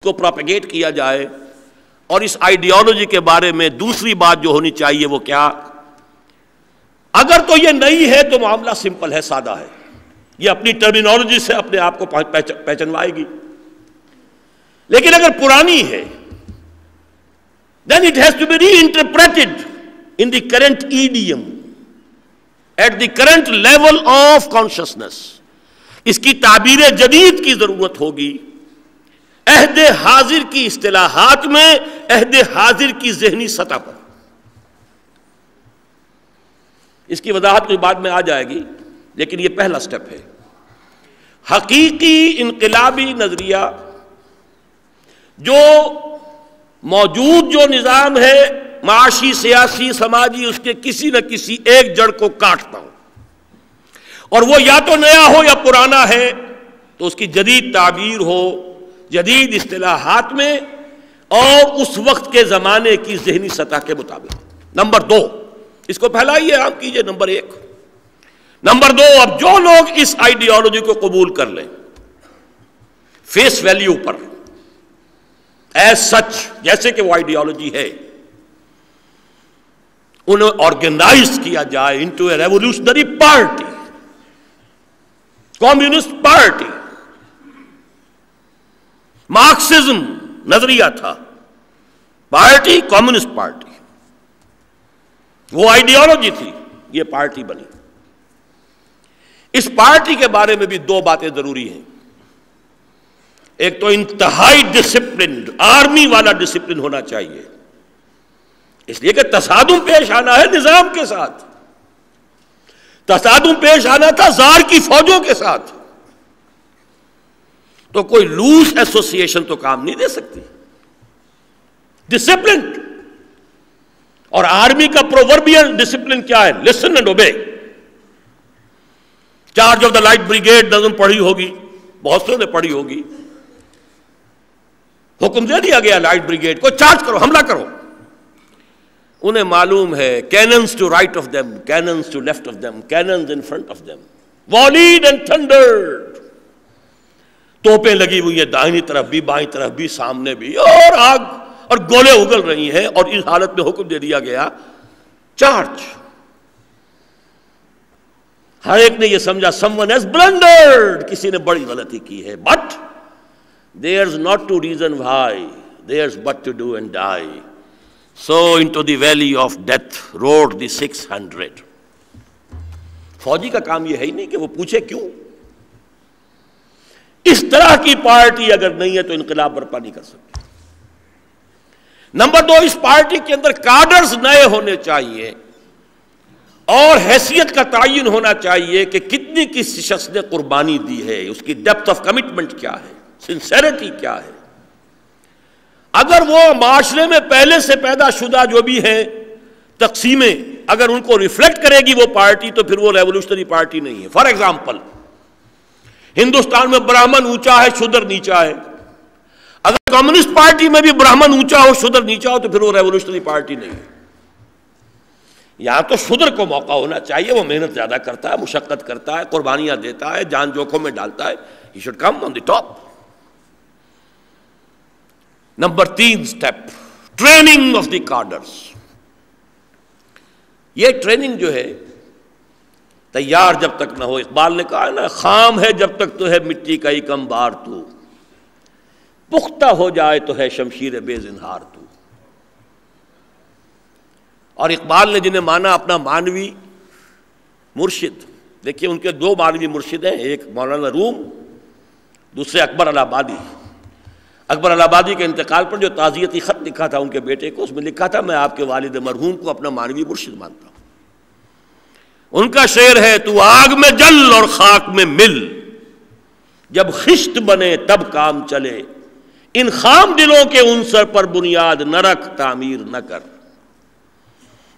کو پروپیگیٹ کیا جائے. اور اس آئیڈیالوجی کے بارے میں دوسری بات جو ہونی چاہیے وہ کیا؟ اگر تو یہ نئی ہے تو معاملہ سمپل ہے، سادہ ہے، یہ اپنی ٹرمینالوجی سے اپنے آپ کو پہچنوائے گی. لیکن اگر پرانی ہے then it has to be reinterpreted in the current idiom, at the current level of consciousness. اس کی تعبیر جدید کی ضرورت ہوگی عہد حاضر کی اصطلاحات میں، عہد حاضر کی ذہنی سطح پر. اس کی وضاحت کوئی بعد میں آ جائے گی، لیکن یہ پہلا سٹیپ ہے. حقیقی انقلابی نظریہ جو موجود جو نظام ہے معاشی، سیاسی، سماجی، اس کے کسی نہ کسی ایک جڑ کو کاٹتا ہو، اور وہ یا تو نیا ہو یا پرانا ہے، تو اس کی جدید تعبیر ہو، جدید اصطلاحات میں اور اس وقت کے زمانے کی ذہنی سطح کے مطابق. نمبر 2، اس کو پھیلائیے، عام کیجئے. نمبر 1. نمبر 2، اب جو لوگ اس آئیڈیالوجی کو قبول کر لیں فیس ویلیو پر، ایز سچ، جیسے کہ وہ آئیڈیالوجی ہے، انہیں آرگنائز کیا جائے into a revolutionary party, communist party. Marxism نظریہ تھا، پارٹی کمیونسٹ پارٹی، وہ آئیڈیالوجی تھی، یہ پارٹی بنی. اس پارٹی کے بارے میں بھی 2 باتیں ضروری ہیں. ایک تو انتہائی ڈسپلنڈ آرمی والا ڈسپلن ہونا چاہیے، اس لیے کہ تصادم پیش آنا ہے نظام کے ساتھ. تصادم پیش آنا تھا زار کی فوجوں کے ساتھ، تو کوئی لوز ایسوسیشن تو کام نہیں دے سکتی. ڈسپلنڈ. اور آرمی کا پرووربیل ڈسپلن کیا ہے؟ Listen and obey. Charge of the light brigade نظم پڑھی ہوگی، بہت سے نے پڑھی ہوگی. حکم دے دیا گیا لائٹ بریگیڈ کو، چارج کرو، حملہ کرو. انہیں معلوم ہے cannons to right of them, cannons to left of them, cannons in front of them, volleyed and thundered. توپیں لگی ہوئی ہیں دائنی طرف بھی، بائیں طرف بھی، سامنے بھی، اور آگ اور گولے اگل رہی ہیں. اور اس حالت میں حکم دے دیا گیا چارج. ہر ایک نے یہ سمجھا someone has blundered، کسی نے بڑی غلطی کی ہے. But there's not to reason why, there's but to do and die. So into the valley of death rode the 600. فوجی کا کام یہ ہے ہی نہیں کہ وہ پوچھے کیوں. اس طرح کی پارٹی اگر نہیں ہے تو انقلاب برپا نہیں کر سکتی. نمبر 2، اس پارٹی کے اندر کاڈرز نئے ہونے چاہیے، اور حیثیت کا تعین ہونا چاہیے کہ کتنی کس شخص نے قربانی دی ہے، اس کی ڈیپتھ آف کمٹمنٹ کیا ہے، سنسیریٹی کیا ہے. اگر وہ معاشرے میں پہلے سے پیدا شدہ جو بھی ہیں تقسیمیں اگر ان کو ریفلیکٹ کرے گی وہ پارٹی، تو پھر وہ ریولوشنری پارٹی نہیں ہے. فار ایگزامپل، ہندوستان میں برہمن اونچا ہے، شودر نیچا ہے. اگر کمیونسٹ پارٹی میں بھی برہمن اونچا ہو، شودر نیچا ہو، تو پھر وہ ریولوشنری پارٹی نہیں ہے. یہاں تو شودر کو موقع ہونا چاہیے، وہ محنت زیادہ کرتا ہے، مشقت کرتا ہے، قربانیاں دیتا ہے، جان جوکھوں میں ڈالتا ہے. He should come on the top. Number 3 step, training of the cadres. یہ ٹریننگ جو ہے تیار جب تک نہ ہو، اقبال نے کہا ہے نا، خام ہے جب تک تو ہے مٹی کا ایک انبار تو، پختہ ہو جائے تو ہے شمشیر بے زنہار تو. اور اقبال نے جنہیں مانا اپنا مانوی مرشد، دیکھیے ان کے 2 مانوی مرشد ہیں، ایک مولانا روم، دوسرے اکبر الہ آبادی. اکبر الہ آبادی کے انتقال پر جو تعزیتی خط لکھا تھا ان کے بیٹے کو، اس میں لکھا تھا میں آپ کے والد مرحوم کو اپنا مانوی مرشد مانتا ہوں. ان کا شعر ہے، تو آگ میں جل اور خاک میں مل، جب خشت بنے تب کام چلے، ان خام دلوں کے عنصر پر بنیاد نہ رکھ، تعمیر نہ کر.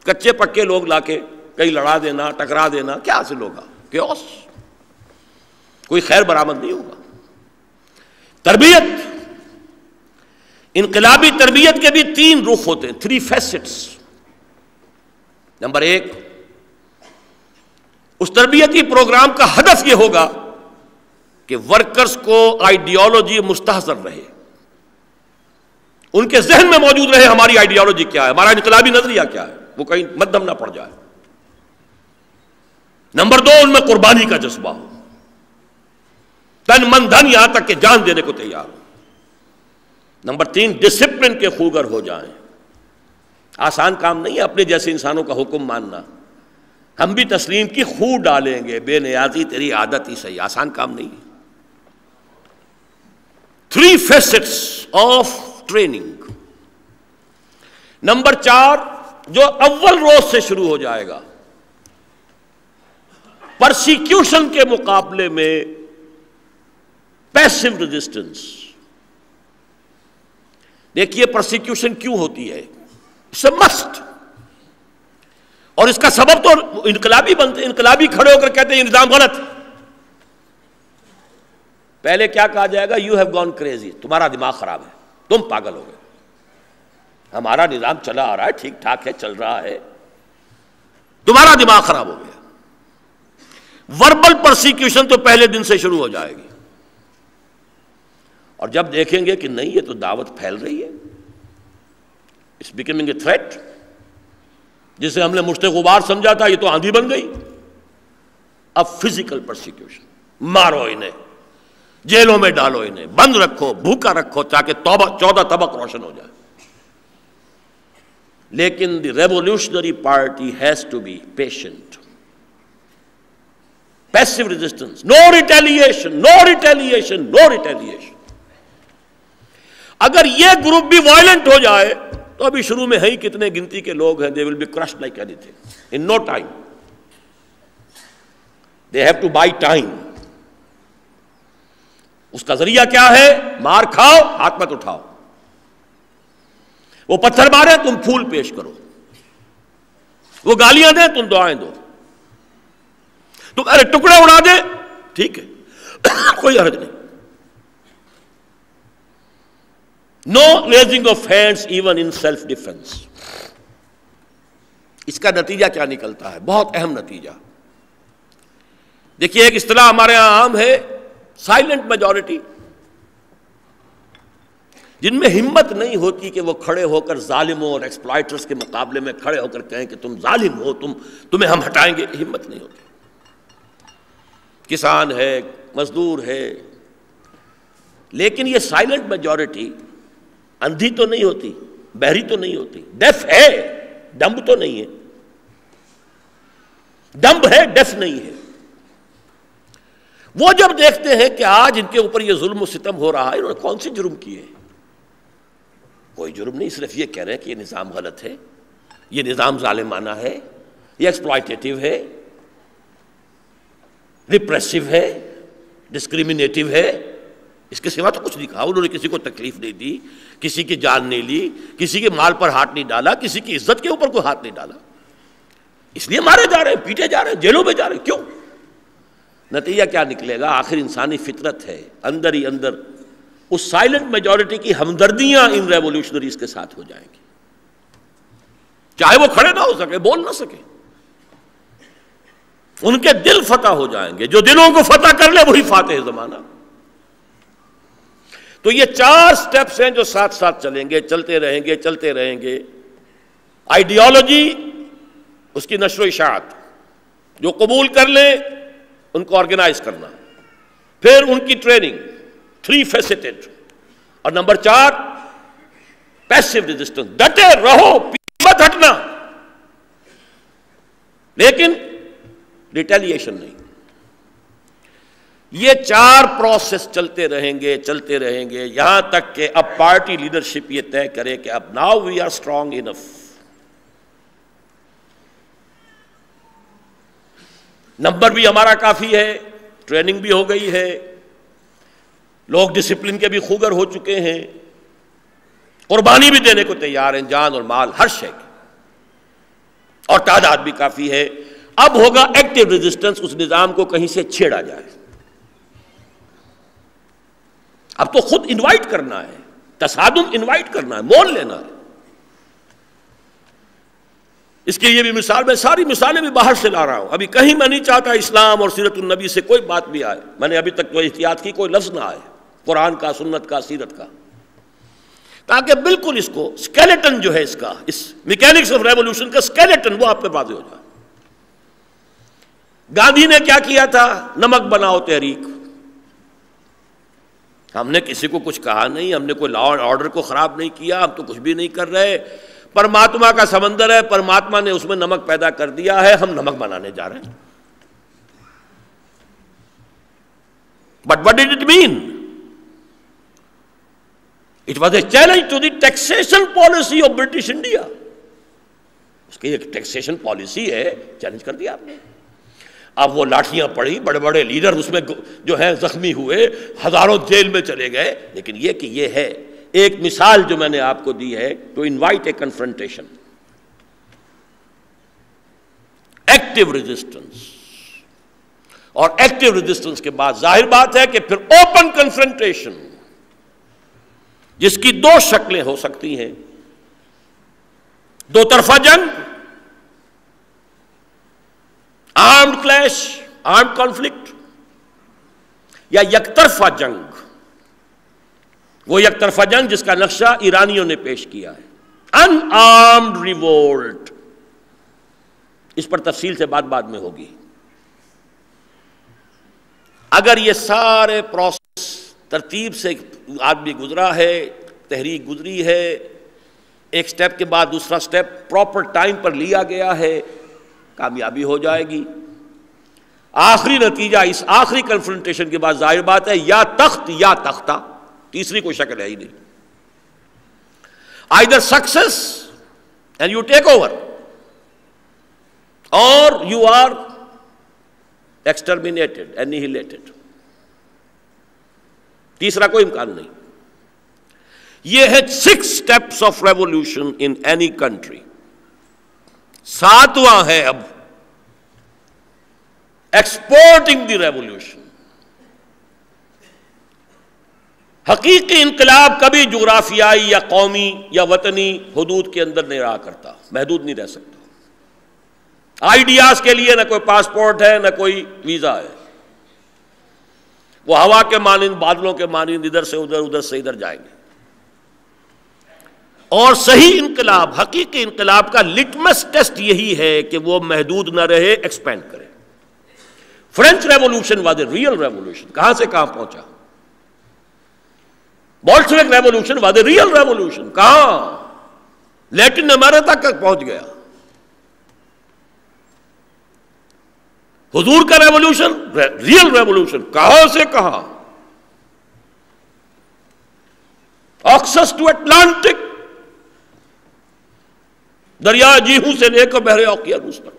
کچے پکے لوگ لا کے کہیں لڑا دینا، ٹکرا دینا، کیا حاصل ہوگا؟ کیوس، کوئی خیر برآمد نہیں ہوگا. تربیت، انقلابی تربیت کے بھی 3 رخ ہوتے ہیں، 3 فیسٹس. نمبر 1، اس تربیتی پروگرام کا ہدف یہ ہوگا کہ ورکرز کو آئیڈیالوجی مستحضر رہے، ان کے ذہن میں موجود رہے ہماری آئیڈیالوجی کیا ہے، ہمارا انقلابی نظریہ کیا ہے، وہ کہیں مدھم نہ پڑ جائے۔ نمبر 2، ان میں قربانی کا جذبہ ہو، تن من دھن یہاں تک کہ جان دینے کو تیار ہو۔ نمبر 3، ڈسپلن کے خوگر ہو جائیں۔ آسان کام نہیں ہے اپنے جیسے انسانوں کا حکم ماننا، ہم بھی تسلیم کی خو ڈالیں گے، بے نیازی تیری عادت ہی صحیح، آسان کام نہیں ہے۔ 3 facets آف ٹریننگ۔ نمبر 4، جو اول روز سے شروع ہو جائے گا، پرسیکیوشن کے مقابلے میں پیسو ریزسٹنس۔ دیکھیے پرسیکیوشن کیوں ہوتی ہے، اٹس اے مسٹ، اور اس کا سبب تو انقلابی بنتے، انقلابی کھڑے ہو کر کہتے ہیں یہ نظام غلط ہے۔ پہلے کیا کہا جائے گا، یو ہیو گون کریزی، تمہارا دماغ خراب ہے، تم پاگل ہو گئے، ہمارا نظام چلا آ رہا ہے، ٹھیک ٹھاک ہے، چل رہا ہے، تمہارا دماغ خراب ہو گیا۔ وربل پرسیکیوشن تو پہلے دن سے شروع ہو جائے گی، اور جب دیکھیں گے کہ نہیں یہ تو دعوت پھیل رہی ہے، اٹس بیکمنگ اے تھریٹ، جسے ہم نے مشت غبار سمجھا تھا یہ تو آندھی بن گئی، اب فزیکل پرسیکیوشن، مارو انہیں، جیلوں میں ڈالو انہیں، بند رکھو، بھوکا رکھو تاکہ 14 طبق روشن ہو جائے۔ لیکن the revolutionary party has to be patient. Passive resistance, no retaliation, no retaliation, no retaliation. اگر یہ گروپ بھی وائلنٹ ہو جائے تو ابھی شروع میں ہی کتنے گنتی کے لوگ ہیں، they will be crushed like anything in no time. They have to buy time. اس کا ذریعہ کیا ہے، مار کھاؤ، ہاتھ مت اٹھاؤ، وہ پتھر مارے تم پھول پیش کرو، وہ گالیاں دیں تم دعائیں دو، تم ارے ٹکڑے اڑا دے ٹھیک ہے کوئی حرج نہیں۔ No raising of hands even in self defence. اس کا نتیجہ کیا نکلتا ہے، بہت اہم نتیجہ۔ دیکھیے ایک اصطلاح ہمارے ہاں عام ہے، سائلنٹ میجورٹی، جن میں ہمت نہیں ہوتی کہ وہ کھڑے ہو کر ظالموں اور ایکسپلائٹرز کے مقابلے میں کھڑے ہو کر کہیں کہ تم ظالم ہو، تمہیں ہم ہٹائیں گے، ہمت نہیں ہوتی۔ کسان ہے، مزدور ہے، لیکن یہ سائلنٹ میجورٹی اندھی تو نہیں ہوتی، بہری تو نہیں ہوتی، ڈیف ہے، ڈمب تو نہیں ہے، ڈمب ہے، ڈیف نہیں ہے۔ وہ جب دیکھتے ہیں کہ آج ان کے اوپر یہ ظلم و ستم ہو رہا ہے، انہوں نے کون سے جرم کیے، کوئی جرم نہیں، صرف یہ کہہ رہے ہیں کہ یہ نظام غلط ہے، یہ نظام ظالمانہ ہے، یہ ایکسپلائٹیٹو ہے، ریپریسو ہے، ڈسکریمنیٹو ہے، اس کے سوا تو کچھ نہیں کہا۔ انہوں نے کسی کو تکلیف نہیں دی، کسی کی جان نہیں لی، کسی کے مال پر ہاتھ نہیں ڈالا، کسی کی عزت کے اوپر کوئی ہاتھ نہیں ڈالا، اس لیے مارے جا رہے ہیں، پیٹے جا رہے ہیں، جیلوں میں جا رہے ہیں، کیوں؟ نتیجہ کیا نکلے گا، آخر انسانی فطرت ہے، اندر ہی اندر اس سائلنٹ میجورٹی کی ہمدردیاں ان ریولیوشنریز کے ساتھ ہو جائیں گی، چاہے وہ کھڑے نہ ہو سکے، بول نہ سکے، ان کے دل فتح ہو جائیں گے، جو دلوں کو فتح کر لے وہی فاتح زمانہ۔ تو یہ 4 سٹیپس ہیں جو ساتھ ساتھ چلیں گے، چلتے رہیں گے، چلتے رہیں گے۔ آئیڈیالوجی، اس کی نشر و اشاعت، جو قبول کر لیں ان کو آرگنائز کرنا، پھر ان کی ٹریننگ 3 فیسٹڈ، اور نمبر 4 پیسو ریزسٹنس، ڈٹے رہو، مت ہٹنا، لیکن ریٹیلیشن نہیں۔ یہ 4 پروسیس چلتے رہیں گے، چلتے رہیں گے، یہاں تک کہ اب پارٹی لیڈرشپ یہ طے کرے کہ اب now we are strong enough. Number بھی ہمارا کافی ہے، ٹریننگ بھی ہو گئی ہے، لوگ ڈسپلن کے بھی خوگر ہو چکے ہیں، قربانی بھی دینے کو تیار ہیں، جان اور مال ہر شے کی، اور تعداد بھی کافی ہے۔ اب ہوگا ایکٹیو ریزسٹنس، اس نظام کو کہیں سے چھیڑا جائے۔ اب تو خود انوائٹ کرنا ہے، تصادم انوائٹ کرنا ہے، مول لینا ہے۔ اس کے لیے بھی مثال، میں ساری مثالیں بھی باہر سے لا رہا ہوں، ابھی کہیں میں نہیں چاہتا اسلام اور سیرت النبی سے کوئی بات بھی آئے، میں نے ابھی تک تو احتیاط کی، کوئی لفظ نہ آئے قرآن کا، سنت کا، سیرت کا، تاکہ بالکل اس کو اسکیلیٹن جو ہے اس کا، اس میکینکس آف ریولوشن کا اسکیلیٹن وہ آپ پہ واضح ہو جائے۔ گاندھی نے کیا کیا تھا؟ نمک بناؤ تحریک۔ ہم نے کسی کو کچھ کہا نہیں، ہم نے کوئی لا اینڈ آرڈر کو خراب نہیں کیا، ہم تو کچھ بھی نہیں کر رہے۔ پرماتما کا سمندر ہے، پرماتما نے اس میں نمک پیدا کر دیا ہے، ہم نمک بنانے جا رہے ہیں۔ But what did it mean? It was a challenge to the taxation policy of British India. اس کی ایک ٹیکسیشن پالیسی ہے، چیلنج کر دیا آپ نے۔ اب وہ لاٹھیاں پڑی، بڑے بڑے لیڈر اس میں جو ہے زخمی ہوئے، ہزاروں جیل میں چلے گئے۔ لیکن یہ کہ یہ ہے ایک مثال جو میں نے آپ کو دی ہے، to invite a confrontation, active resistance, اور ایکٹیو ریزسٹنس کے بعد ظاہر بات ہے کہ پھر اوپن کنفرنٹیشن، جس کی دو شکلیں ہو سکتی ہیں، دو طرفہ جنگ، آرمڈ کلیش، آرمڈ کانفلکٹ، یا یک طرفہ جنگ، وہ یک طرفہ جنگ جس کا نقشہ ایرانیوں نے پیش کیا ہے، ان آرمڈ ریوولٹ۔ اس پر تفصیل سے بعد میں ہوگی۔ اگر یہ سارے پروسیس ترتیب سے آدمی گزرا ہے، تحریک گزری ہے، ایک سٹیپ کے بعد دوسرا سٹیپ پراپر ٹائم پر لیا گیا ہے، کامیابی ہو جائے گی۔ آخری نتیجہ اس آخری کنفرنٹیشن کے بعد ظاہر بات ہے یا تخت یا تختہ، تیسری کوئی شکل ہے ہی نہیں۔ either success and you take over or you are exterminated, annihilated۔ تیسرا کوئی امکان نہیں۔ یہ ہے 6 steps of revolution in any country۔ 7واں ہے اب exporting the revolution۔ حقیقی انقلاب کبھی جغرافیائی یا قومی یا وطنی حدود کے اندر نہیں رہا کرتا، محدود نہیں رہ سکتا۔ آئیڈیاز کے لیے نہ کوئی پاسپورٹ ہے نہ کوئی ویزا ہے، وہ ہوا کے مانند، بادلوں کے مانند ادھر سے ادھر، ادھر سے ادھر جائیں گے۔ اور صحیح انقلاب، حقیقی انقلاب کا لٹمس ٹیسٹ یہی ہے کہ وہ محدود نہ رہے، ایکسپینڈ کرے۔ French revolution was a real revolution, کہاں سے کہاں پہنچا۔ Bolshevik revolution was a real revolution, کہاں، لیٹن امریکہ تک پہنچ گیا۔ حضور کا ریولوشن ریئل ریولوشن، کہاں سے کہاں، آکسس ٹو اٹلانٹک، دریا جیہوں سے لے کر بحر اوقیانوس تک۔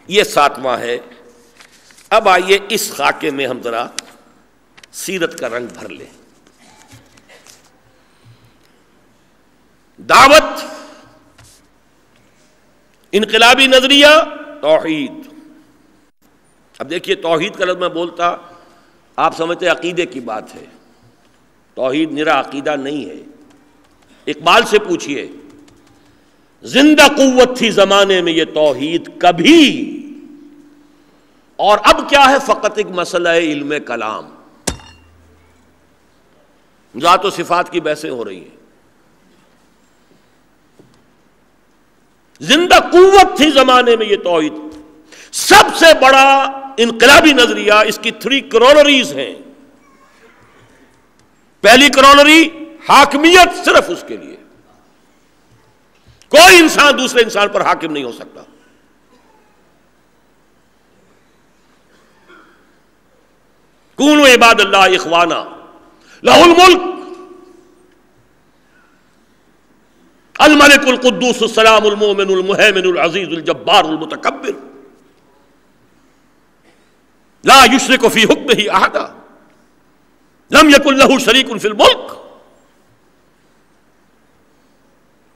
یہ 7واں ہے۔ اب آئیے اس خاکے میں ہم ذرا سیرت کا رنگ بھر لیں۔ دعوت، انقلابی نظریہ، توحید۔ اب دیکھیے توحید کا لفظ میں بولتا آپ سمجھتے عقیدے کی بات ہے، توحید نرا عقیدہ نہیں ہے۔ اقبال سے پوچھئے، زندہ قوت تھی زمانے میں یہ توحید کبھی، اور اب کیا ہے فقط ایک مسئلہ علم کلام۔ ذات و صفات کی بحثیں ہو رہی ہیں۔ زندہ قوت تھی زمانے میں یہ توحید، سب سے بڑا انقلابی نظریہ، اس کی 3 کرونریز ہیں۔ پہلی کرونری، حاکمیت صرف اس کے لیے، کوئی انسان دوسرے انسان پر حاکم نہیں ہو سکتا۔ کونوا عباد اللہ اخوانا، لہ الملک، الملک القدوس السلام المؤمن المہیمن العزیز الجبار المتکبر، لا یشرک فی حکمہ احدا، لم یکن لہ شریک فی الملک،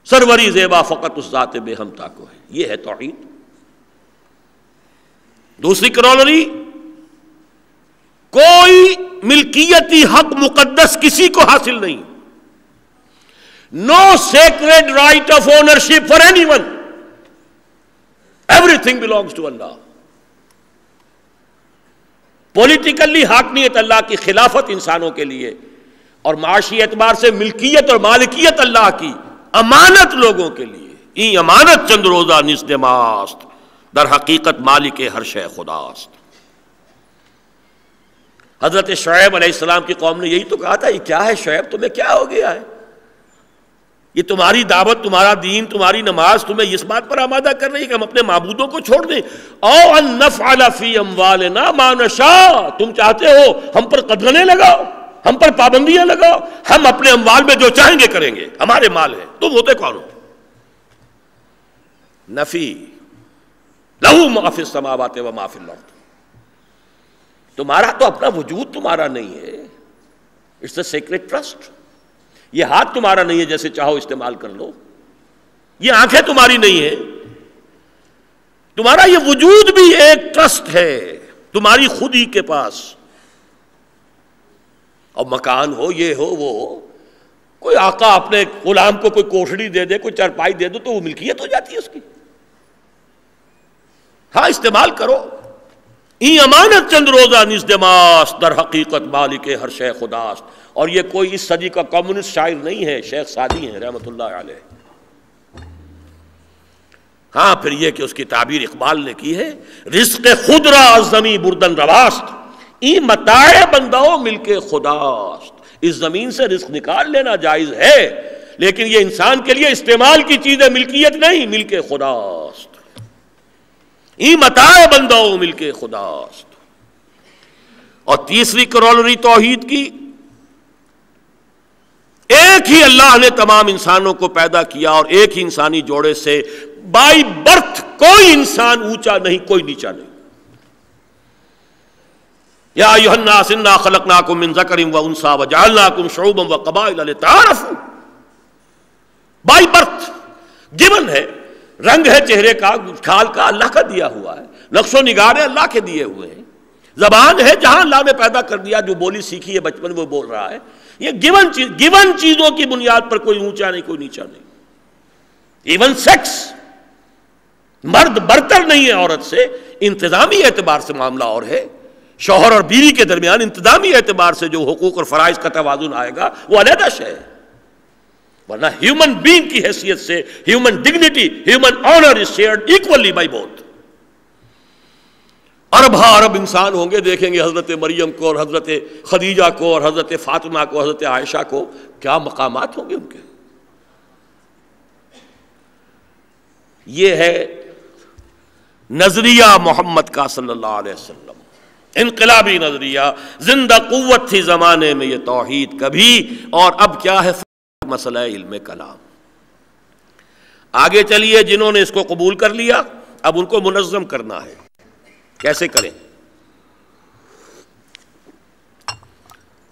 سروری زیبا فقط اس ذات بے ہمتا کو ہے۔ یہ ہے توحید۔ دوسری کرونری، کوئی ملکیتی حق مقدس کسی کو حاصل نہیں، no sacred right of ownership for anyone, everything belongs to Allah۔ Politically حاکمیت اللہ کی خلافت انسانوں کے لیے، اور معاشی اعتبار سے ملکیت اور مالکیت اللہ کی، امانت لوگوں کے لیے، این امانت چند روزہ نزد ماست، در حقیقت مالک ہر شے خداست۔ حضرت شعیب علیہ السلام کی قوم نے یہی تو کہا تھا، یہ کیا ہے شعیب، تمہیں کیا ہو گیا ہے؟ یہ تمہاری دعوت، تمہارا دین، تمہاری نماز تمہیں اس بات پر آمادہ کر رہی ہے کہ ہم اپنے معبودوں کو چھوڑ دیں؟ او ان نفعل فی اموالنا ما نشاء، تم چاہتے ہو ہم پر قدغنے لگاؤ، ہم پر پابندیاں لگاؤ، ہم اپنے اموال میں جو چاہیں گے کریں گے، ہمارے مال ہیں، تم ہوتے کون ہو؟ نفی لہو ما فی السماوات و ما فی الارض، تمہارا تو اپنا وجود تمہارا نہیں ہے، اٹس اے سیکرٹ ٹرسٹ، یہ ہاتھ تمہارا نہیں ہے جیسے چاہو استعمال کر لو، یہ آنکھیں تمہاری نہیں ہیں، تمہارا یہ وجود بھی ایک ٹرسٹ ہے تمہاری خودی کے پاس۔ اور مکان ہو، یہ ہو، وہ ہو، کوئی آقا اپنے غلام کو کوئی کوٹھڑی دے دے، کوئی چرپائی دے دو تو وہ ملکیت ہو جاتی ہے اس کی، ہاں استعمال کرو۔ این امانت چند روزہ نزد ماست، در حقیقت مالک ہر شے خداست۔ اور یہ کوئی اس صدی کا کمیونسٹ شاعر نہیں ہے، شیخ سعدی ہیں رحمۃ اللہ علیہ۔ ہاں پھر یہ کہ اس کی تعبیر اقبال نے کی ہے، رزق خود را از زمین بردن رواست، این متاع بنداؤ مل کے خداست۔ اس زمین سے رزق نکال لینا جائز ہے، لیکن یہ انسان کے لیے استعمال کی چیز ہے، ملکیت نہیں، مل کے خداست۔ این متاع بنداؤ مل کے خداست۔ اور تیسری کرولری توحید کی، ایک ہی اللہ نے تمام انسانوں کو پیدا کیا اور ایک ہی انسانی جوڑے سے بائی برتھ کوئی انسان اونچا نہیں، کوئی نیچا نہیں۔ یا ایھا الناس انا خلقناکم من ذکر و انثی وجعلناکم شعوبا وقبائل لتعارفوا، بائی برتھ گیون ہے، رنگ ہے چہرے کا، کھال کا اللہ کا دیا ہوا ہے، نقش و نگار اللہ کے دیے ہوئے ہیں، زبان ہے جہاں اللہ نے پیدا کر دیا، جو بولی سیکھی ہے بچپن وہ بول رہا ہے۔ یہ گیون چیزوں کی بنیاد پر کوئی اونچا نہیں، کوئی نیچا نہیں۔ ایون سیکس، مرد برتر نہیں ہے عورت سے، انتظامی اعتبار سے معاملہ اور ہے، شوہر اور بیوی کے درمیان انتظامی اعتبار سے جو حقوق اور فرائض کا توازن آئے گا وہ علیحدہ شے ہے، ورنہ ہیومن بینگ کی حیثیت سے human dignity, human honour is shared equally by both. ارب ہاں ارب انسان ہوں گے، دیکھیں گے حضرت مریم کو اور حضرت خدیجہ کو اور حضرت فاطمہ کو، حضرت عائشہ کو، کیا مقامات ہوں گے ان کے۔ یہ ہے نظریہ محمد کا صلی اللہ علیہ وسلم، انقلابی نظریہ، زندہ قوت تھی زمانے میں یہ توحید کبھی، اور اب کیا ہے مسئلہ علم کلام۔ آگے چلیے، جنہوں نے اس کو قبول کر لیا اب ان کو منظم کرنا ہے، کیسے کریں؟